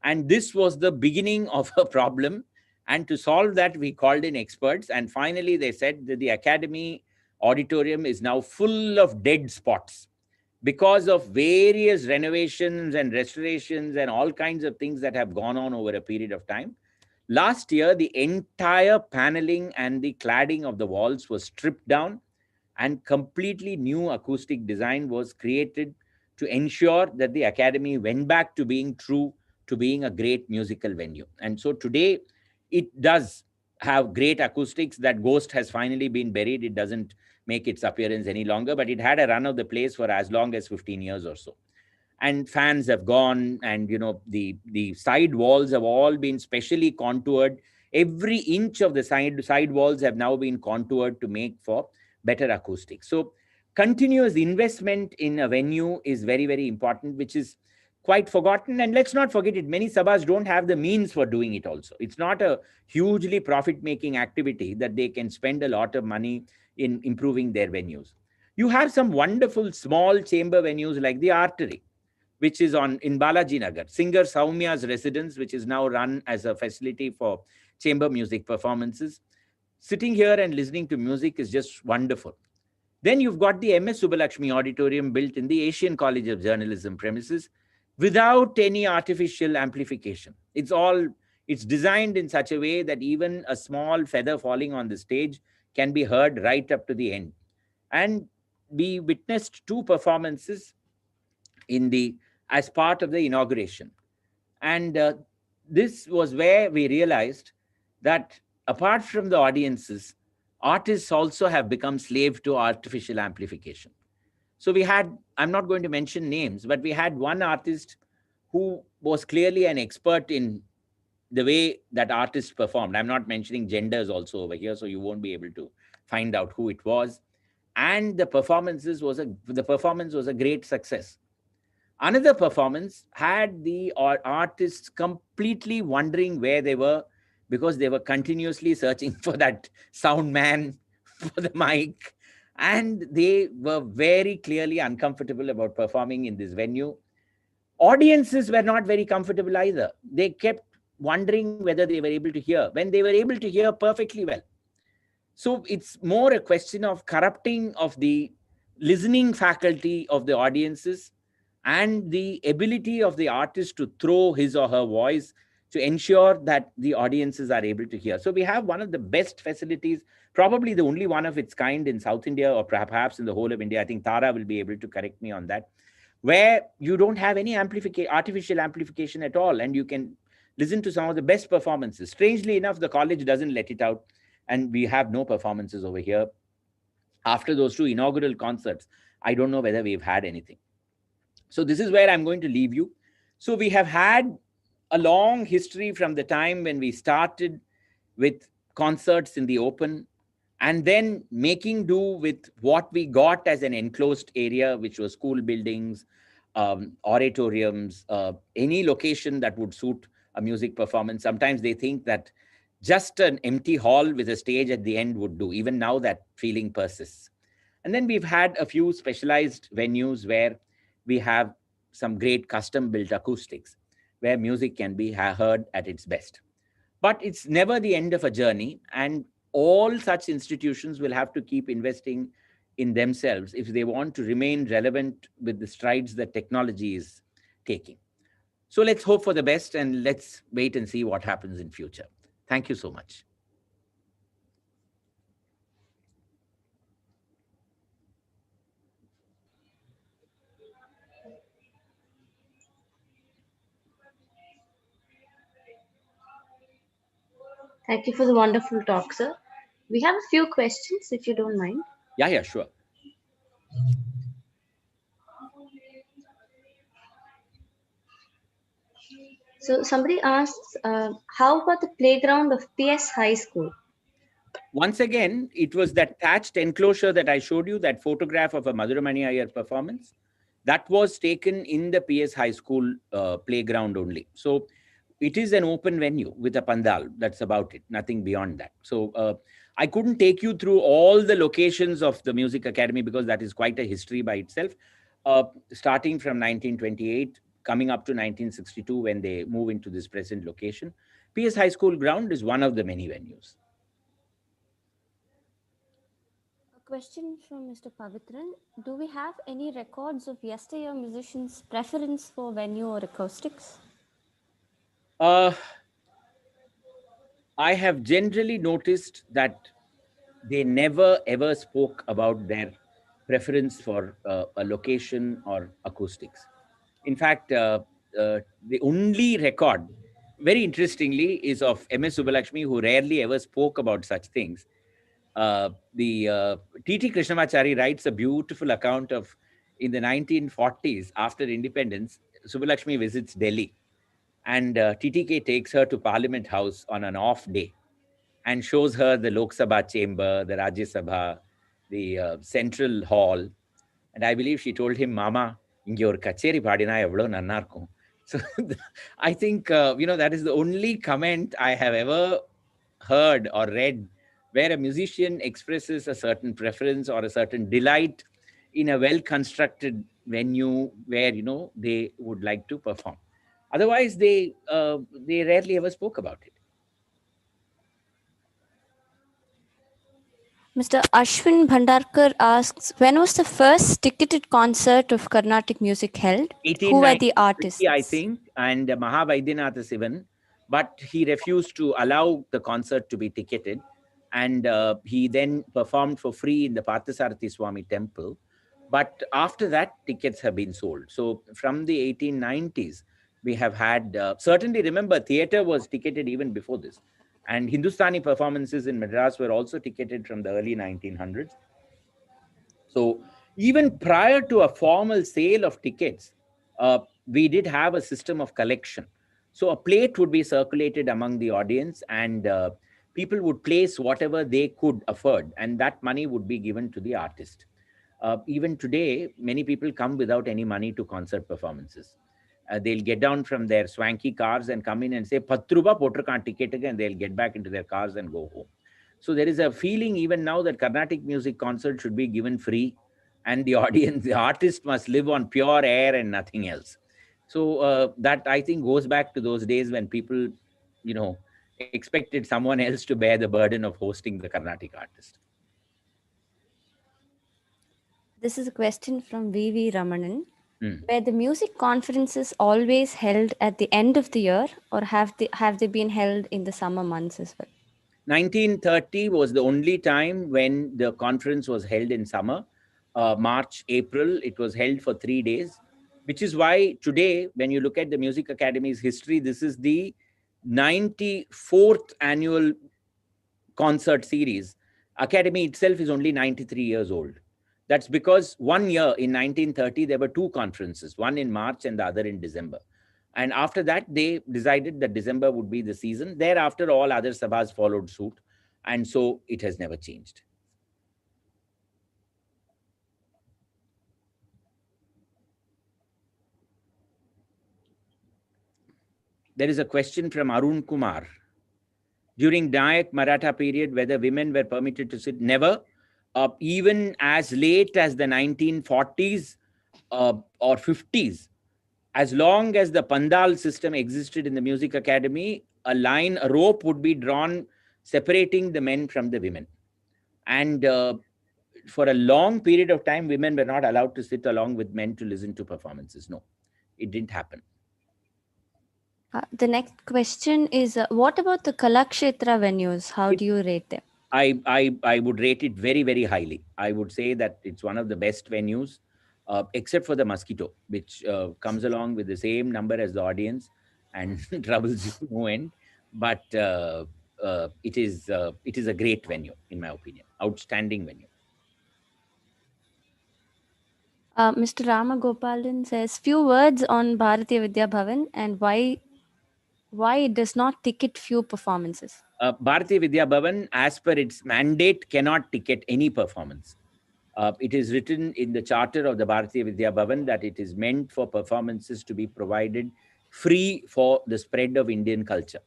And this was the beginning of a problem. And to solve that, we called in experts. And finally, they said that the Academy auditorium is now full of dead spots because of various renovations and restorations and all kinds of things that have gone on over a period of time. Last year, the entire paneling and the cladding of the walls was stripped down, and completely new acoustic design was created to ensure that the Academy went back to being true to being a great musical venue. And so today, it does have great acoustics. That ghost has finally been buried. It doesn't make its appearance any longer, but it had a run of the place for as long as 15 years or so. And fans have gone, and the side walls have all been specially contoured. Every inch of the side walls have now been contoured to make for better acoustics. So continuous investment in a venue is very, very important, which is quite forgotten. And let's not forget it, many sabhas don't have the means for doing it also. It's not a hugely profit-making activity that they can spend a lot of money in improving their venues. You have some wonderful small chamber venues like the Artery, which is in Balaji Nagar, singer Saumya's residence, which is now run as a facility for chamber music performances. Sitting here and listening to music is just wonderful. Then you've got the MS Subbalakshmi Auditorium built in the Asian College of Journalism premises without any artificial amplification. It's designed in such a way that even a small feather falling on the stage can be heard right up to the end. And we witnessed two performances as part of the inauguration. And this was where we realized that apart from the audiences, artists also have become slave to artificial amplification. So I'm not going to mention names, but we had one artist who was clearly an expert in the way that artists performed. I'm not mentioning genders also over here, so you won't be able to find out who it was. And the performance was a great success. Another performance had the artists completely wondering where they were, because they were continuously searching for that sound man, for the mic, and they were very clearly uncomfortable about performing in this venue. Audiences were not very comfortable either. They kept wondering whether they were able to hear, when they were able to hear perfectly well. So it's more a question of corrupting of the listening faculty of the audiences and the ability of the artist to throw his or her voice to ensure that the audiences are able to hear. So we have one of the best facilities, probably the only one of its kind in South India, or perhaps in the whole of India. I think Tara will be able to correct me on that, where you don't have any artificial amplification at all, and you can listen to some of the best performances. Strangely enough, the college doesn't let it out, and we have no performances over here. After those two inaugural concerts, I don't know whether we've had anything. So this is where I'm going to leave you. So we have had a long history from the time when we started with concerts in the open, and then making do with what we got as an enclosed area, which was school buildings, auditoriums, any location that would suit a music performance. Sometimes they think that just an empty hall with a stage at the end would do. Even now that feeling persists. And then we've had a few specialized venues where we have some great custom built acoustics, where music can be heard at its best. But it's never the end of a journey, and all such institutions will have to keep investing in themselves if they want to remain relevant with the strides that technology is taking. So let's hope for the best, and let's wait and see what happens in future. Thank you so much. Thank you for the wonderful talk, sir. We have a few questions, if you don't mind. Yeah, sure. So somebody asks, how about the playground of PS High School? Once again, it was that thatched enclosure that I showed you, that photograph of a Madhuramani Iyer performance. That was taken in the PS High School playground only. So it is an open venue with a pandal. That's about it. Nothing beyond that. So I couldn't take you through all the locations of the Music Academy, because that is quite a history by itself. Starting from 1928, coming up to 1962, when they move into this present location. PS High School ground is one of the many venues. Question from Mr. Pavitran. Do we have any records of yesteryear musicians' preference for venue or acoustics? I have generally noticed that they never ever spoke about their preference for a location or acoustics. In fact, the only record, very interestingly, is of M.S. Subbulakshmi, who rarely ever spoke about such things. The T.T. Krishnamachari writes a beautiful account of, in the 1940s, after independence, Subbulakshmi visits Delhi, and TTK takes her to Parliament House on an off day and shows her the Lok Sabha chamber, the Rajya Sabha, the central hall. And I believe she told him, Mama, inge or kacheri padina evlo nanna irukum. So I think, that is the only comment I have ever heard or read where a musician expresses a certain preference or a certain delight in a well-constructed venue where, they would like to perform. Otherwise, they rarely ever spoke about it. Mr. Ashwin Bhandarkar asks, when was the first ticketed concert of Carnatic music held? Who were the artists? I think, and Mahavaidyanath Sivan, but he refused to allow the concert to be ticketed. And he then performed for free in the Parthasarathi Swami temple. But after that, tickets have been sold. So from the 1890s, we have had, certainly remember, theatre was ticketed even before this. And Hindustani performances in Madras were also ticketed from the early 1900s. So even prior to a formal sale of tickets, we did have a system of collection. So a plate would be circulated among the audience, and people would place whatever they could afford, and that money would be given to the artist. Even today, many people come without any money to concert performances. They'll get down from their swanky cars and come in and say, Patruba Potrakan ticket again, and they'll get back into their cars and go home. So there is a feeling even now that Carnatic music concert should be given free, and the audience, the artist must live on pure air and nothing else. So that I think goes back to those days when people, expected someone else to bear the burden of hosting the Carnatic artist. This is a question from V.V. Ramanan. Were the music conferences always held at the end of the year, or have they been held in the summer months as well? 1930 was the only time when the conference was held in summer. March, April, it was held for 3 days, which is why today, when you look at the Music Academy's history, this is the 94th annual concert series. Academy itself is only 93 years old. That's because 1 year in 1930, there were 2 conferences, one in March and the other in December. And after that, they decided that December would be the season. Thereafter, all other sabhas followed suit. And so it has never changed. There is a question from Arun Kumar. During Nayak Maratha period, whether women were permitted to sit? Never. Even as late as the 1940s or 50s, as long as the Pandal system existed in the Music Academy, a rope would be drawn separating the men from the women. And for a long period of time, women were not allowed to sit along with men to listen to performances. No, it didn't happen. The next question is, what about the Kalakshetra venues? How do you rate them? I would rate it very, very highly. I would say that it's one of the best venues, except for the Mosquito, which comes along with the same number as the audience and troubles you no end. But it is a great venue, in my opinion. Outstanding venue. Mr. Ramagopalan says, few words on Bharatiya Vidya Bhavan and why it does not ticket few performances. Bharatiya Vidya Bhavan, as per its mandate, cannot ticket any performance. It is written in the charter of the Bharatiya Vidya Bhavan that it is meant for performances to be provided free for the spread of Indian culture.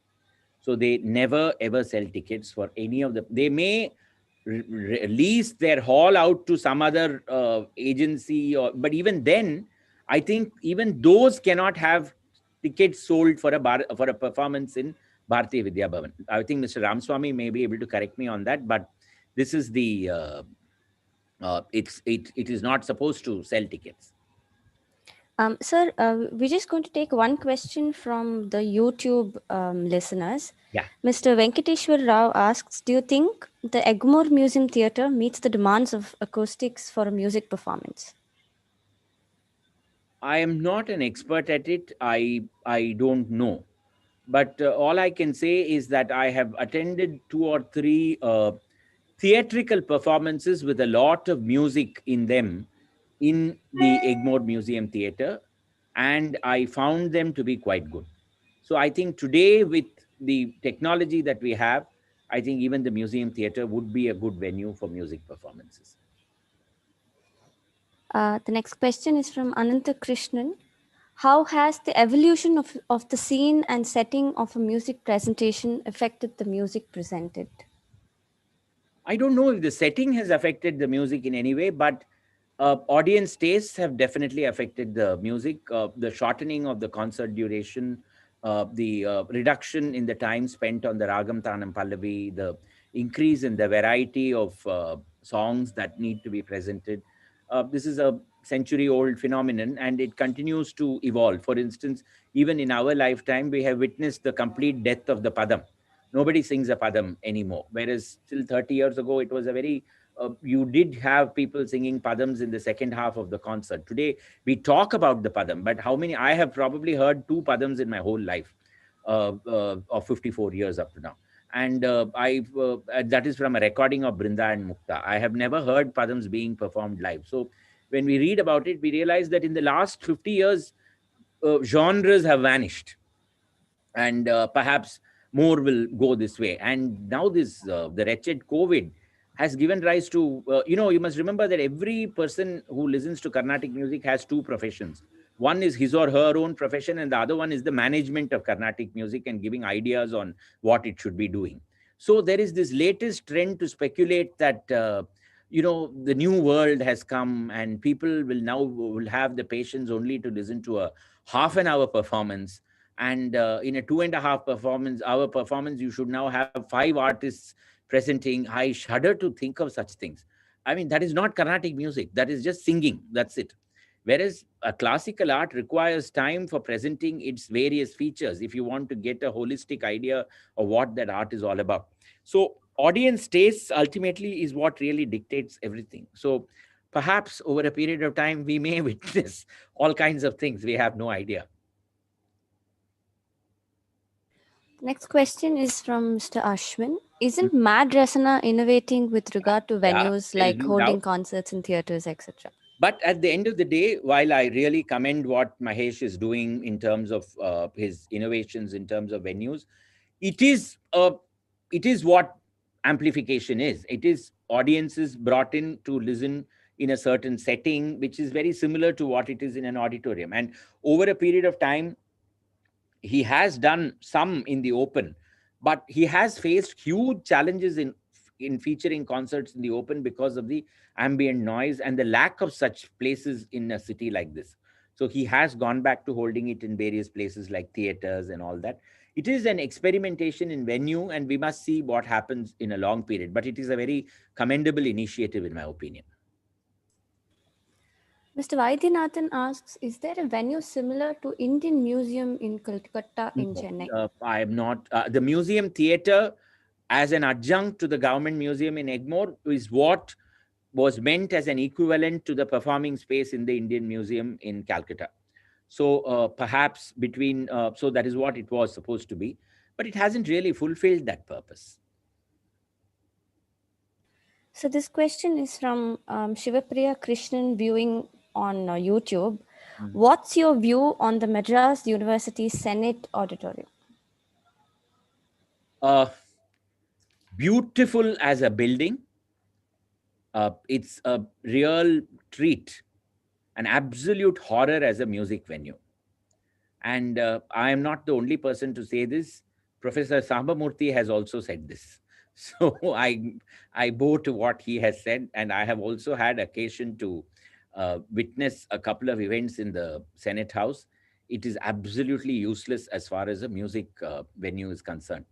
So they never ever sell tickets for any of the. They may release their hall out to some other agency, but even then, I think even those cannot have tickets sold for a performance in Bharatiya Vidya Bhavan. I think Mr. Ramswamy may be able to correct me on that, but this is the. It is not supposed to sell tickets. Sir, we're just going to take one question from the YouTube listeners. Yeah. Mr. Venkateshwar Rao asks, do you think the Egmore Museum Theatre meets the demands of acoustics for a music performance? I am not an expert at it. I don't know. But all I can say is that I have attended 2 or 3 theatrical performances with a lot of music in them in the Egmore Museum Theatre, and I found them to be quite good. So I think today, with the technology that we have, I think even the museum theatre would be a good venue for music performances. The next question is from Ananta Krishnan. How has the evolution of the scene and setting of a music presentation affected the music presented? I don't know if the setting has affected the music in any way, but audience tastes have definitely affected the music. The shortening of the concert duration, the reduction in the time spent on the Ragam Tanam Pallavi, the increase in the variety of songs that need to be presented. This is a century-old phenomenon, and it continues to evolve. For instance, even in our lifetime, we have witnessed the complete death of the Padam. Nobody sings a Padam anymore, whereas still 30 years ago, it was a very you did have people singing Padams in the second half of the concert. Today, we talk about the Padam, but how many? I have probably heard 2 Padams in my whole life of 54 years up to now. And that is from a recording of Brinda and Mukta. I have never heard Padams being performed live. So when we read about it, we realize that in the last 50 years, genres have vanished. And perhaps more will go this way. And now the wretched COVID has given rise to, you must remember that every person who listens to Carnatic music has two professions. One is his or her own profession, and the other one is the management of Carnatic music and giving ideas on what it should be doing. So there is this latest trend to speculate that, the new world has come and people will have the patience only to listen to a half an hour performance. And in a 2.5 hour performance, you should now have 5 artists presenting. I shudder to think of such things. I mean, that is not Carnatic music. That is just singing. That's it. Whereas a classical art requires time for presenting its various features if you want to get a holistic idea of what that art is all about. So audience tastes ultimately is what really dictates everything. So perhaps over a period of time, we may witness all kinds of things. We have no idea. Next question is from Mr. Ashwin. Isn't MADRAS innovating with regard to venues there is like no holding doubt. concerts in theaters, etc.? But at the end of the day, while I really commend what Mahesh is doing in terms of his innovations in terms of venues, it is what amplification is. It is audiences brought in to listen in a certain setting, which is very similar to what it is in an auditorium. And over a period of time, he has done some in the open, but he has faced huge challenges in featuring concerts in the open because of the ambient noise and the lack of such places in a city like this. So he has gone back to holding it in various places like theaters and all that. It is an experimentation in venue, and we must see what happens in a long period. But it is a very commendable initiative, in my opinion. Mr. Vaidyanathan asks, is there a venue similar to Indian Museum in Kolkata in Chennai? I am not. The museum theatre as an adjunct to the government museum in Egmore is what was meant as an equivalent to the performing space in the Indian Museum in Calcutta. So perhaps so that is what it was supposed to be, but it hasn't really fulfilled that purpose. So this question is from Shivapriya Krishnan viewing on YouTube. Mm-hmm. What's your view on the Madras University Senate Auditorium? Beautiful as a building. It's a real treat, an absolute horror as a music venue. And I am not the only person to say this. Professor Sambamurthy has also said this. So I bow to what he has said, and I have also had occasion to witness a couple of events in the Senate House. It is absolutely useless as far as a music venue is concerned.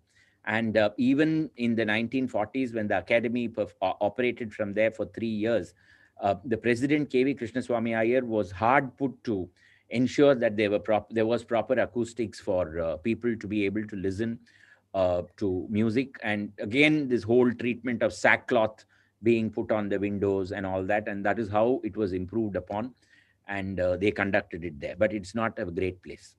And even in the 1940s, when the academy operated from there for 3 years, the president, K.V. Krishnaswamy Iyer, was hard put to ensure that there was proper acoustics for people to be able to listen to music. And again, this whole treatment of sackcloth being put on the windows and all that. And that is how it was improved upon. And they conducted it there. But it's not a great place.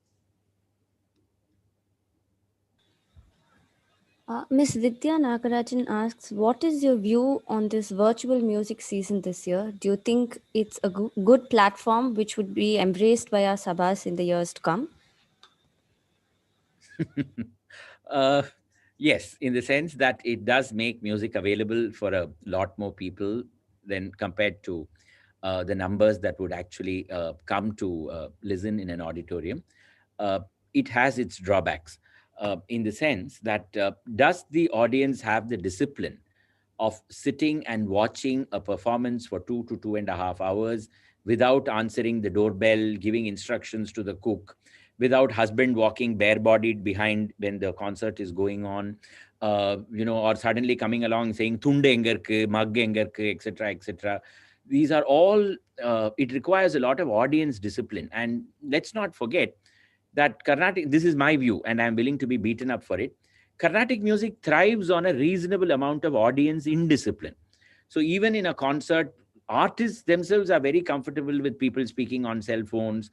Ms. Vidya Nagarajan asks, what is your view on this virtual music season this year? Do you think it's a good platform which would be embraced by our sabhas in the years to come? Yes, in the sense that it does make music available for a lot more people than compared to the numbers that would actually come to listen in an auditorium. It has its drawbacks. In the sense that does the audience have the discipline of sitting and watching a performance for 2 to 2.5 hours without answering the doorbell, giving instructions to the cook, without husband walking bare-bodied behind when the concert is going on, or suddenly coming along saying "Thunde engarku, mug engarku," etc., etc. These are all. It requires a lot of audience discipline, and let's not forget that Carnatic, this is my view, and I'm willing to be beaten up for it. Carnatic music thrives on a reasonable amount of audience indiscipline. So even in a concert, artists themselves are very comfortable with people speaking on cell phones,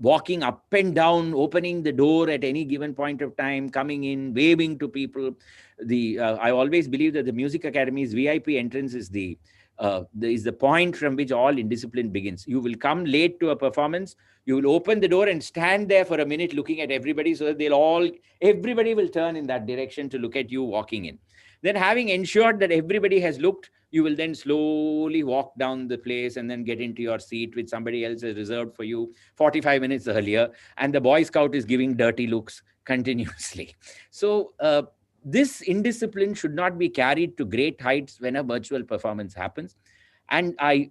walking up and down, opening the door at any given point of time, coming in, waving to people. I always believe that the Music Academy's VIP entrance is the point from which all indiscipline begins. You will come late to a performance, you will open the door and stand there for a minute looking at everybody so that everybody will turn in that direction to look at you walking in. Then having ensured that everybody has looked, You will then slowly walk down the place and then get into your seat, which somebody else has reserved for you 45 minutes earlier. And the Boy Scout is giving dirty looks continuously. So this indiscipline should not be carried to great heights when a virtual performance happens. And I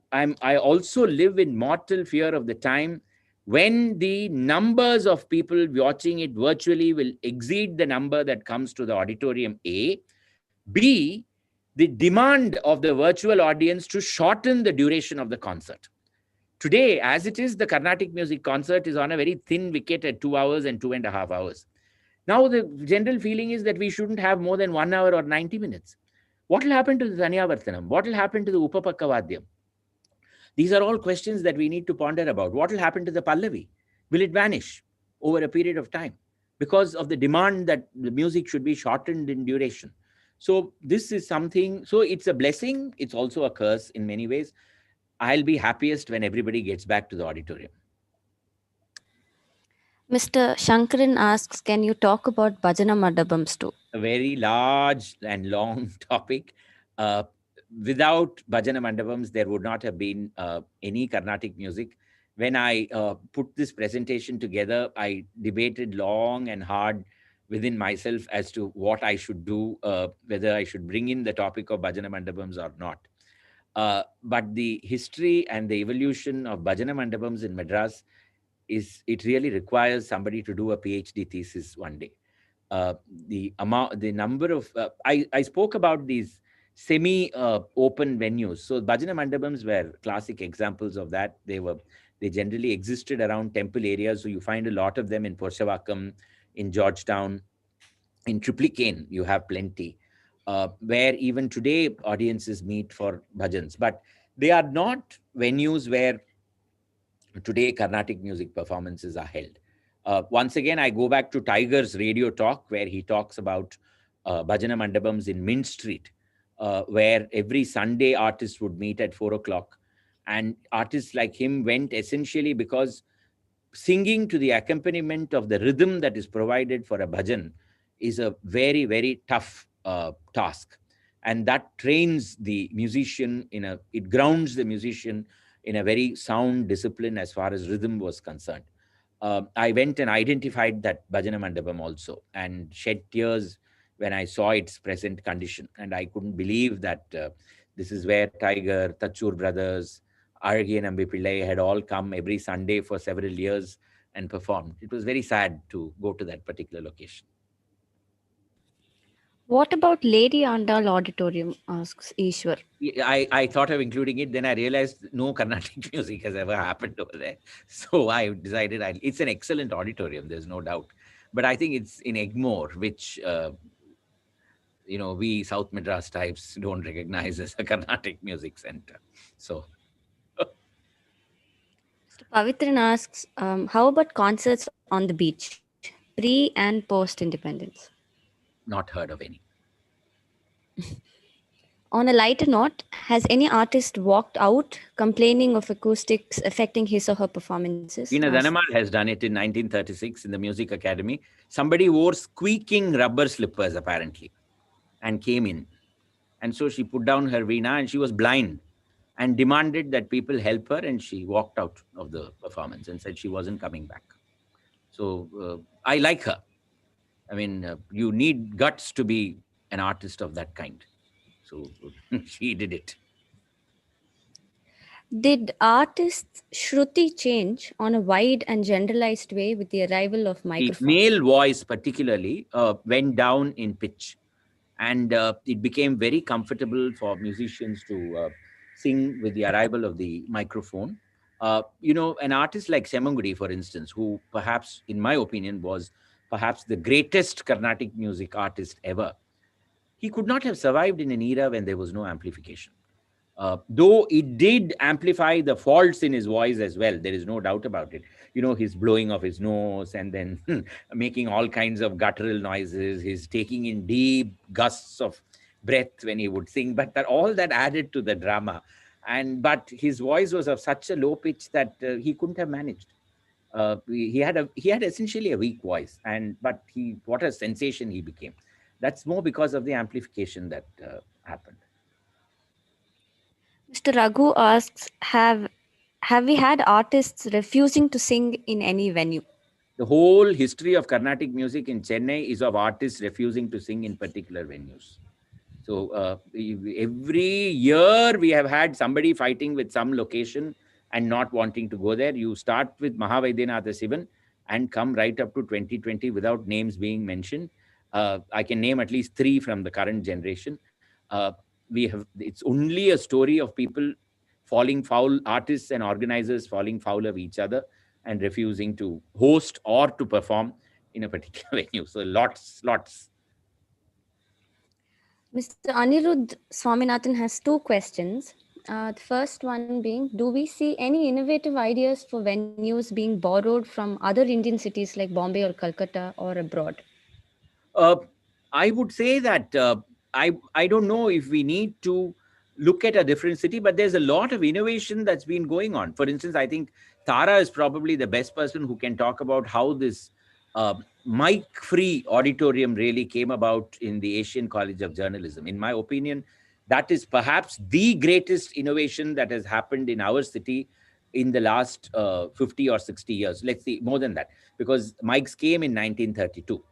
also live in mortal fear of the time when the numbers of people watching it virtually will exceed the number that comes to the auditorium, A. B, the demand of the virtual audience to shorten the duration of the concert. Today, as it is, the Carnatic music concert is on a very thin wicket at 2 hours and 2.5 hours. Now, the general feeling is that we shouldn't have more than 1 hour or 90 minutes. What will happen to the Tanyavartanam? What will happen to the Upapakavadyam? These are all questions that we need to ponder about. What will happen to the Pallavi? Will it vanish over a period of time because of the demand that the music should be shortened in duration? So this is something, so it's a blessing. It's also a curse in many ways. I'll be happiest when everybody gets back to the auditorium. Mr. Shankaran asks, can you talk about Bhajana Mandapams too? A very large and long topic. Without Bhajana Mandapams, there would not have been any Carnatic music. When I put this presentation together, I debated long and hard within myself as to what I should do, whether I should bring in the topic of Bhajana Mandapams or not. But the history and the evolution of Bhajana Mandapams in Madras it really requires somebody to do a PhD thesis one day. The number of, I spoke about these semi-open venues. So Bhajana Mandapams were classic examples of that. They generally existed around temple areas. So you find a lot of them in Porchavakam, in Georgetown, in Triplicane, you have plenty, where even today audiences meet for bhajans. But they are not venues where today Carnatic music performances are held. Once again, I go back to Tiger's radio talk, where he talks about Bhajana Mandapams in Mint Street, where every Sunday artists would meet at 4 o'clock. And artists like him went essentially because singing to the accompaniment of the rhythm that is provided for a bhajan is a very, very tough task. And that trains the musician it grounds the musician in a very sound discipline as far as rhythm was concerned. I went and identified that Bhajana Mandapam also and shed tears when I saw its present condition. And I couldn't believe that this is where Tiger, Tachur brothers, Argi and Ambi Pillai had all come every Sunday for several years and performed. It was very sad to go to that particular location. What about Lady Andal Auditorium, asks Ishwar. I thought of including it, then I realized no Carnatic music has ever happened over there. So I decided it's an excellent auditorium, there's no doubt. But I think it's in Egmore, which, we South Madras types don't recognize as a Carnatic music center. So. Mr. Pavitran asks, how about concerts on the beach, pre and post independence? Not heard of any. On a lighter note, has any artist walked out complaining of acoustics affecting his or her performances? Veena Dhanamar has done it in 1936 in the Music Academy. Somebody wore squeaking rubber slippers apparently and came in. And so she put down her veena and she was blind and demanded that people help her, and she walked out of the performance and said she wasn't coming back. So I like her. I mean, you need guts to be an artist of that kind. So she did it. Did artists' Shruti change on a wide and generalized way with the arrival of microphones? The male voice particularly went down in pitch, and it became very comfortable for musicians to sing with the arrival of the microphone. An artist like Semangudi, for instance, who perhaps, in my opinion, was perhaps the greatest Carnatic music artist ever, he could not have survived in an era when there was no amplification. Though it did amplify the faults in his voice as well, there is no doubt about it. His blowing of his nose and then making all kinds of guttural noises, his taking in deep gusts of breath when he would sing, but all that added to the drama. But his voice was of such a low pitch that he couldn't have managed. He had essentially a weak voice, but what a sensation he became. That's more because of the amplification that happened. Mr. Raghu asks, have we had artists refusing to sing in any venue? The whole history of Carnatic music in Chennai is of artists refusing to sing in particular venues. So every year we have had somebody fighting with some location and not wanting to go there. You start with Mahavaidyanath Sivan and come right up to 2020 without names being mentioned. I can name at least 3 from the current generation. It's only a story of people falling foul, artists and organizers falling foul of each other and refusing to host or to perform in a particular venue. So lots. Mr. Anirudh Swaminathan has 2 questions. The first one being, do we see any innovative ideas for venues being borrowed from other Indian cities like Bombay or Calcutta or abroad? I would say that I don't know if we need to look at a different city, but there's a lot of innovation that's been going on. For instance, I think Tara is probably the best person who can talk about how this mic-free auditorium really came about in the Asian College of Journalism. In my opinion, that is perhaps the greatest innovation that has happened in our city in the last 50 or 60 years. Let's see, more than that, because mics came in 1932.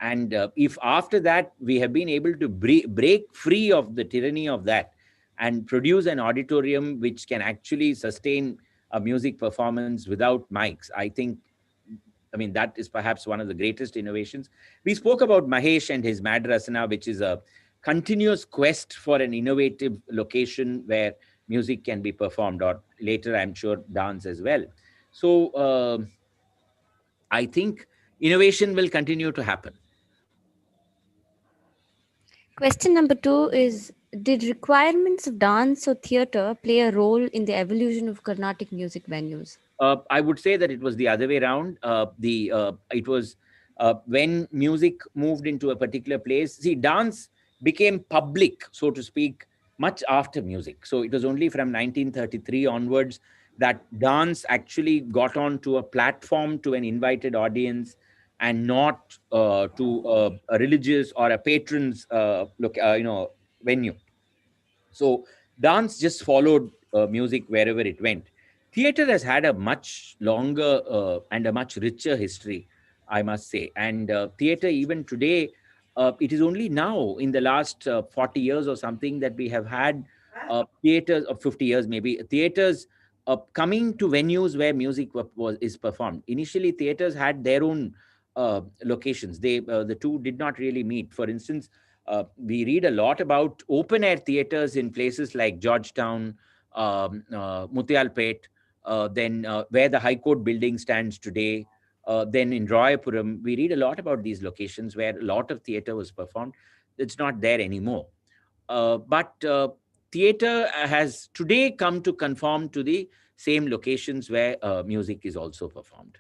And if after that we have been able to break free of the tyranny of that and produce an auditorium which can actually sustain a music performance without mics, I mean, that is perhaps one of the greatest innovations. We spoke about Mahesh and his MADRAS, which is a continuous quest for an innovative location where music can be performed, or later, I'm sure, dance as well. So I think innovation will continue to happen. Question number 2 is, did requirements of dance or theatre play a role in the evolution of Carnatic music venues? I would say that it was the other way around. It was when music moved into a particular place. See, dance became public, so to speak, much after music. So it was only from 1933 onwards that dance actually got onto a platform to an invited audience, and not to a religious or a patron's venue. So dance just followed music wherever it went. Theater has had a much longer and a much richer history, I must say. And theater, even today, it is only now in the last 40 years or something that we have had theaters, of 50 years maybe, theaters coming to venues where music is performed. Initially, theaters had their own locations. The two did not really meet. For instance, we read a lot about open air theaters in places like Georgetown, Mutyalpet, then where the High Court building stands today. Then in Royapuram, we read a lot about these locations where a lot of theater was performed. It's not there anymore. But theater has today come to conform to the same locations where music is also performed.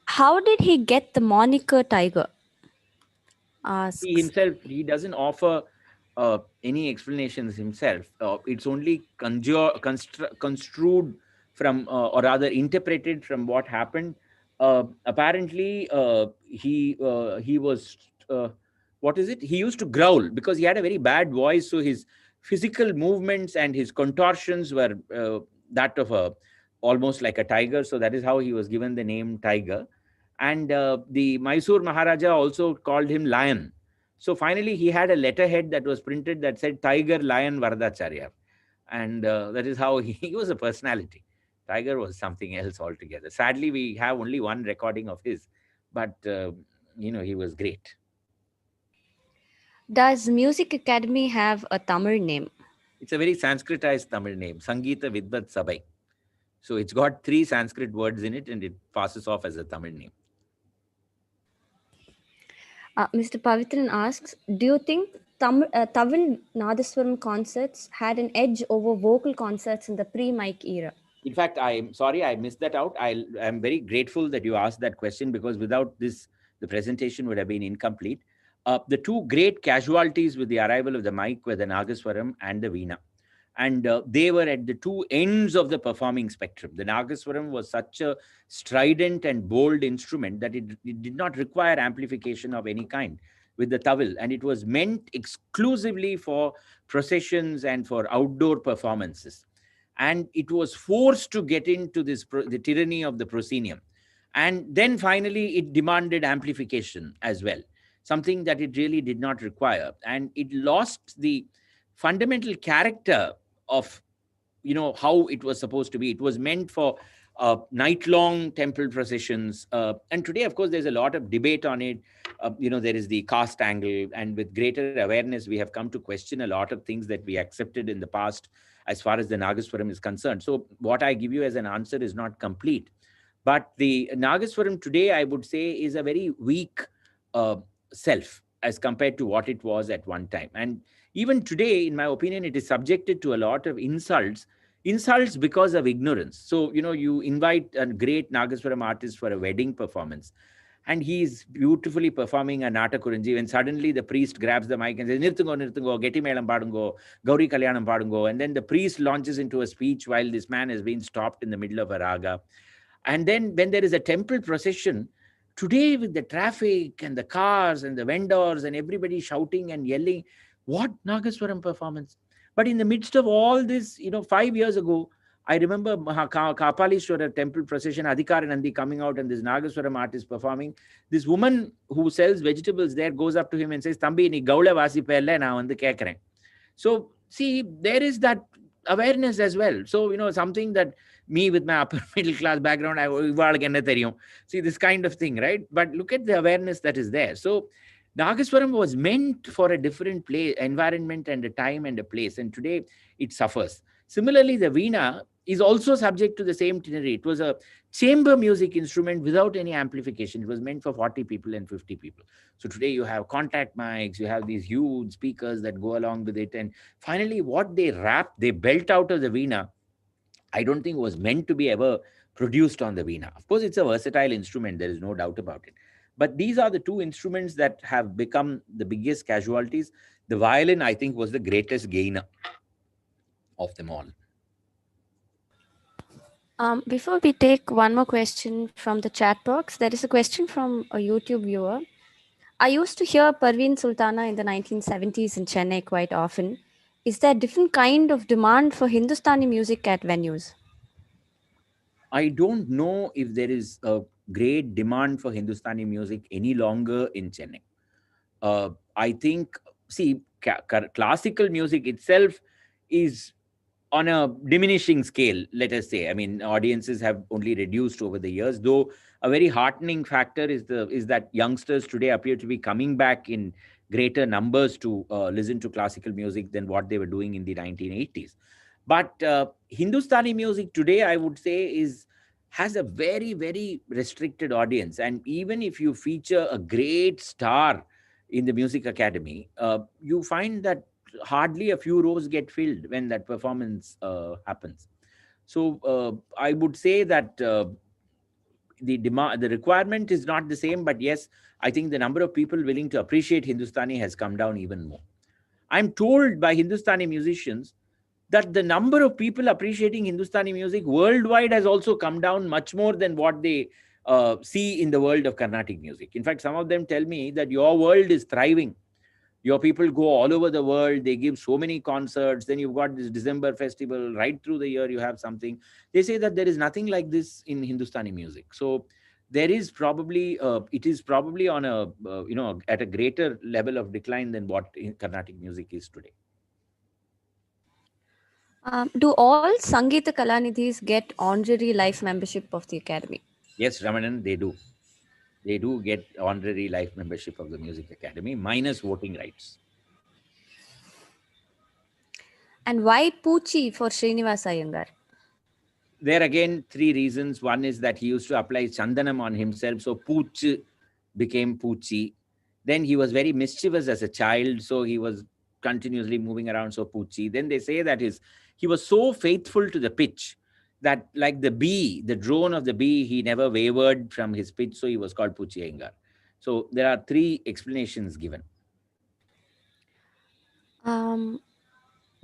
How did he get the moniker Tiger? He himself, he doesn't offer any explanations himself. It's only construed from, or rather interpreted from what happened. Apparently, he was, what is it? He used to growl because he had a very bad voice. So his physical movements and his contortions were that of almost like a tiger. So that is how he was given the name Tiger. And the Mysore Maharaja also called him Lion. So finally, he had a letterhead that was printed that said Tiger Lion Varadacharya. And that is how he was a personality. Tiger was something else altogether. Sadly, we have only one recording of his, but he was great. Does Music Academy have a Tamil name? It's a very Sanskritized Tamil name, Sangeeta Vidvat Sabai. So it's got 3 Sanskrit words in it, and it passes off as a Tamil name. Mr. Pavitran asks, do you think Tamil Nadaswaram concerts had an edge over vocal concerts in the pre-mic era? In fact, I'm sorry I missed that out. I'm very grateful that you asked that question, because without this, the presentation would have been incomplete. The 2 great casualties with the arrival of the mic were the Nagaswaram and the Veena. And they were at the 2 ends of the performing spectrum. The Nagaswaram was such a strident and bold instrument that it did not require amplification of any kind. with the towel, and it was meant exclusively for processions and for outdoor performances. And it was forced to get into the tyranny of the proscenium. And then finally, it demanded amplification as well, something that it really did not require. And it lost the fundamental character of, how it was supposed to be. It was meant for night-long temple processions. And today, of course, there's a lot of debate on it. There is the caste angle, and with greater awareness, we have come to question a lot of things that we accepted in the past as far as the Nagaswaram is concerned. So what I give you as an answer is not complete. But the Nagaswaram today, I would say, is a very weak self as compared to what it was at one time. And even today, in my opinion, it is subjected to a lot of insults because of ignorance. So, you invite a great Nagaswaram artist for a wedding performance, and he's beautifully performing a Natakurunji, when suddenly the priest grabs the mic and says, Nirthungo, Nirthungo, Geti Melam Padungo, Gauri Kalyanam Padungo. And then the priest launches into a speech while this man has been stopped in the middle of a raga. And then when there is a temple procession, today with the traffic and the cars and the vendors and everybody shouting and yelling, what Nagaswaram performance? But in the midst of all this, 5 years ago, I remember Kapalishwara temple procession, Adhikara Nandi coming out and this Nagaswaram artist performing. This woman who sells vegetables there goes up to him and says, Thambi, ni gaula vasi pelle na vandu kekren. So, see, there is that awareness as well. So, something that me with my upper middle class background, see, this kind of thing, right? But look at the awareness that is there. So, Nagaswaram was meant for a different environment and a time and a place. And today it suffers. Similarly, the Veena is also subject to the same tyranny. It was a chamber music instrument without any amplification. It was meant for 40 people and 50 people. So today you have contact mics, you have these huge speakers that go along with it. And finally, what they belt out of the Veena, I don't think was meant to be ever produced on the Veena. Of course, it's a versatile instrument. There is no doubt about it. But these are the two instruments that have become the biggest casualties. The violin, I think, was the greatest gainer of them all. Before we take one more question from the chat box, there is a question from a YouTube viewer. I used to hear Parveen Sultana in the 1970s in Chennai quite often. Is there a different kind of demand for Hindustani music at venues? I don't know if there is a great demand for Hindustani music any longer in Chennai. I think, see, classical music itself is on a diminishing scale, let us say. I mean, audiences have only reduced over the years, though a very heartening factor is that youngsters today appear to be coming back in greater numbers to listen to classical music than what they were doing in the 1980s. But Hindustani music today, I would say, has a very, very restricted audience. And even if you feature a great star in the music academy, you find that hardly a few rows get filled when that performance happens. So I would say that the requirement is not the same, but yes, I think the number of people willing to appreciate Hindustani has come down even more. I'm told by Hindustani musicians that the number of people appreciating Hindustani music worldwide has also come down much more than what they see in the world of Carnatic music. In fact, some of them tell me that your world is thriving. Your people go all over the world. They give so many concerts. Then you've got this December festival. Right through the year, you have something. They say that there is nothing like this in Hindustani music. So there is probably, it is probably on a, at a greater level of decline than what Carnatic music is today. Do all Sangeeta Kalanidhis get honorary life membership of the Academy? Yes, Ramanan, they do. They do get honorary life membership of the Music Academy, minus voting rights. And why Poochi for Srinivas Iyengar? There again, three reasons. One is that he used to apply Chandanam on himself, so Pooch became Poochi. Then he was very mischievous as a child, so he was continuously moving around, so Poochi. Then they say that he was so faithful to the pitch that, like the bee, the drone of the bee, he never wavered from his pitch, so he was called Poochi Iyengar. So there are three explanations given. The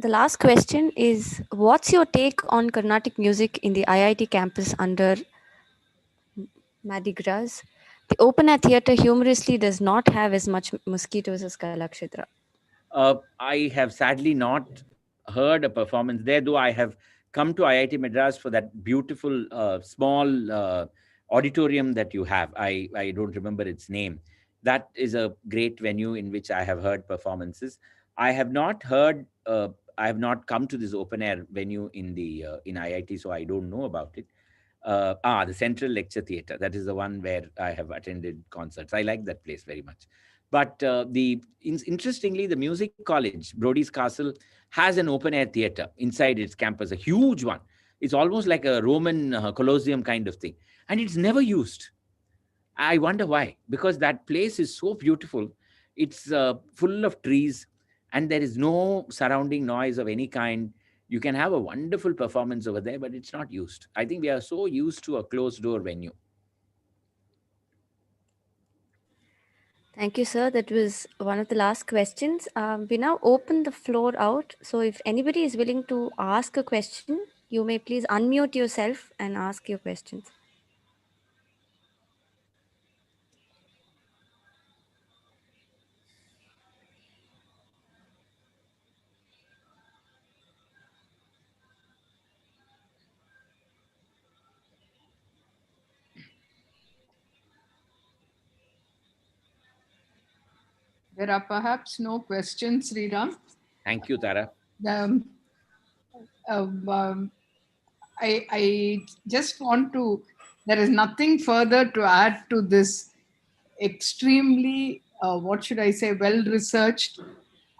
last question is, what's your take on Carnatic music in the IIT campus under MADRAS? The open air theatre humorously does not have as much mosquitoes as Kalakshetra. I have sadly not heard a performance there, though I have come to IIT Madras for that beautiful small auditorium that you have. I don't remember its name. That is a great venue in which I have heard performances. I have not heard. I have not come to this open air venue in the in IIT, so I don't know about it. The Central Lecture Theatre. That is the one where I have attended concerts. I like that place very much. But interestingly, the music college, Brodie's Castle, has an open air theatre inside its campus, a huge one. It's almost like a Roman Colosseum kind of thing. And it's never used. I wonder why. Because that place is so beautiful. It's full of trees and there is no surrounding noise of any kind. You can have a wonderful performance over there, but it's not used. I think we are so used to a closed door venue. Thank you, sir. That was one of the last questions. We now open the floor out. So if anybody is willing to ask a question, you may please unmute yourself and ask your questions. There are perhaps no questions, Sriram. Thank you, Tara. Um, I just want to, there is nothing further to add to this extremely, what should I say, well-researched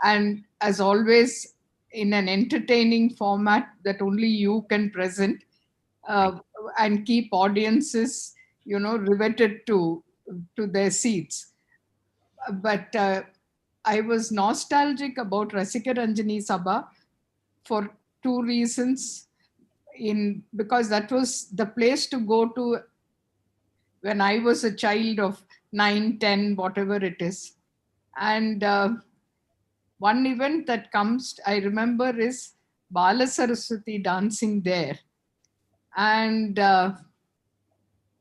and as always in an entertaining format that only you can present and keep audiences, riveted to their seats. But I was nostalgic about Rasika Ranjani Sabha for two reasons. Because that was the place to go to when I was a child of 9, 10, whatever it is. And one event that comes, I remember, is Bala Saraswati dancing there. And I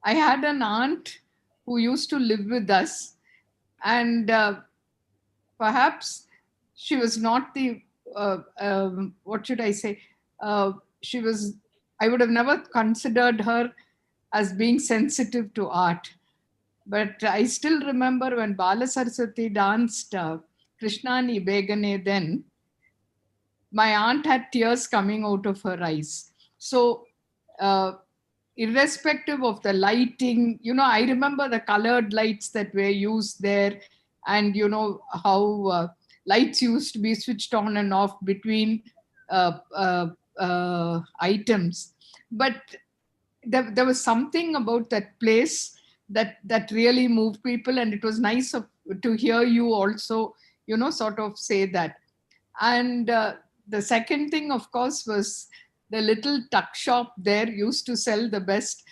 had an aunt who used to live with us. And perhaps she was not the, what should I say? I would have never considered her as being sensitive to art. But I still remember when Bala Saraswati danced Krishnani Begane then, my aunt had tears coming out of her eyes. So irrespective of the lighting, I remember the colored lights that were used there and how lights used to be switched on and off between items. But there was something about that place that really moved people, and it was nice to hear you also, sort of say that. And the second thing, of course, was the little tuck shop there used to sell the best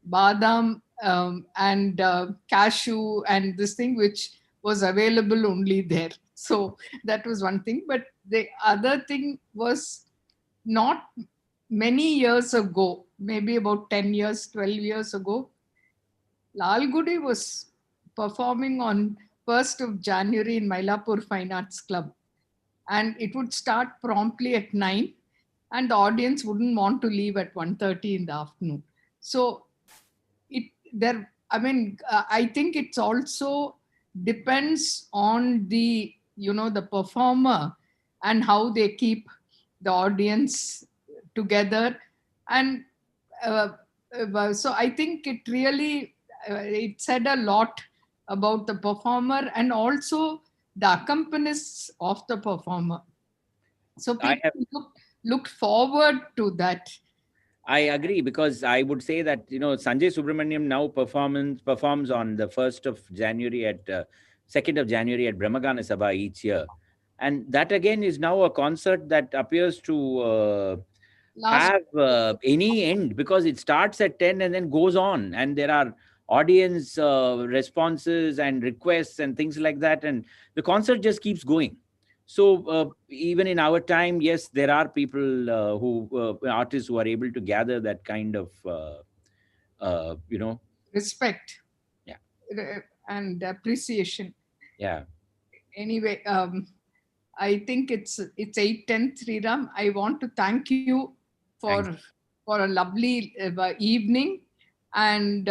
badam and cashew and this thing, which was available only there. So that was one thing. But the other thing was, not many years ago, maybe about 10 years, 12 years ago, Lal Gudi was performing on 1st of January in Mylapore Fine Arts Club. And it would start promptly at 9 and the audience wouldn't want to leave at 1:30 in the afternoon. So I think it's also depends on the performer and how they keep the audience together. And so I think it really it said a lot about the performer and also the accompanists of the performer. So people looked forward to that. I agree, because I would say that Sanjay Subramaniam now performs on the 1st of January at 2nd of January at Brahmagana Sabha each year, and that again is now a concert that appears to have any end, because it starts at 10 and then goes on, and there are audience responses and requests and things like that, and the concert just keeps going. So even in our time, yes, there are people artists who are able to gather that kind of respect. Yeah. and appreciation. Yeah. Anyway, I think it's 8:10, Sriram. I want to thank you for Thank a lovely evening, and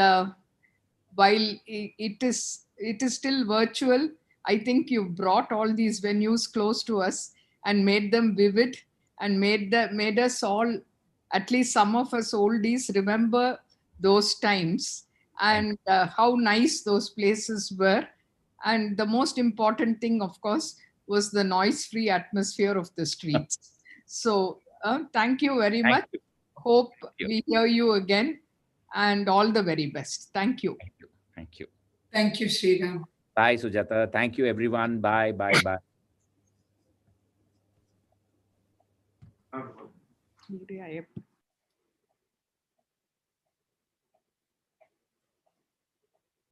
while it is still virtual, I think you've brought all these venues close to us and made them vivid, and made us all, at least some of us oldies, remember those times, and how nice those places were. And the most important thing, of course, was the noise-free atmosphere of the streets. So thank you very Thank much. you. Hope you. we hear you again, and all the very best. Thank you. Thank you. Thank you. Thank you, Sriram. Bye, Sujata. Thank you, everyone. Bye, bye, bye. Ayyappa.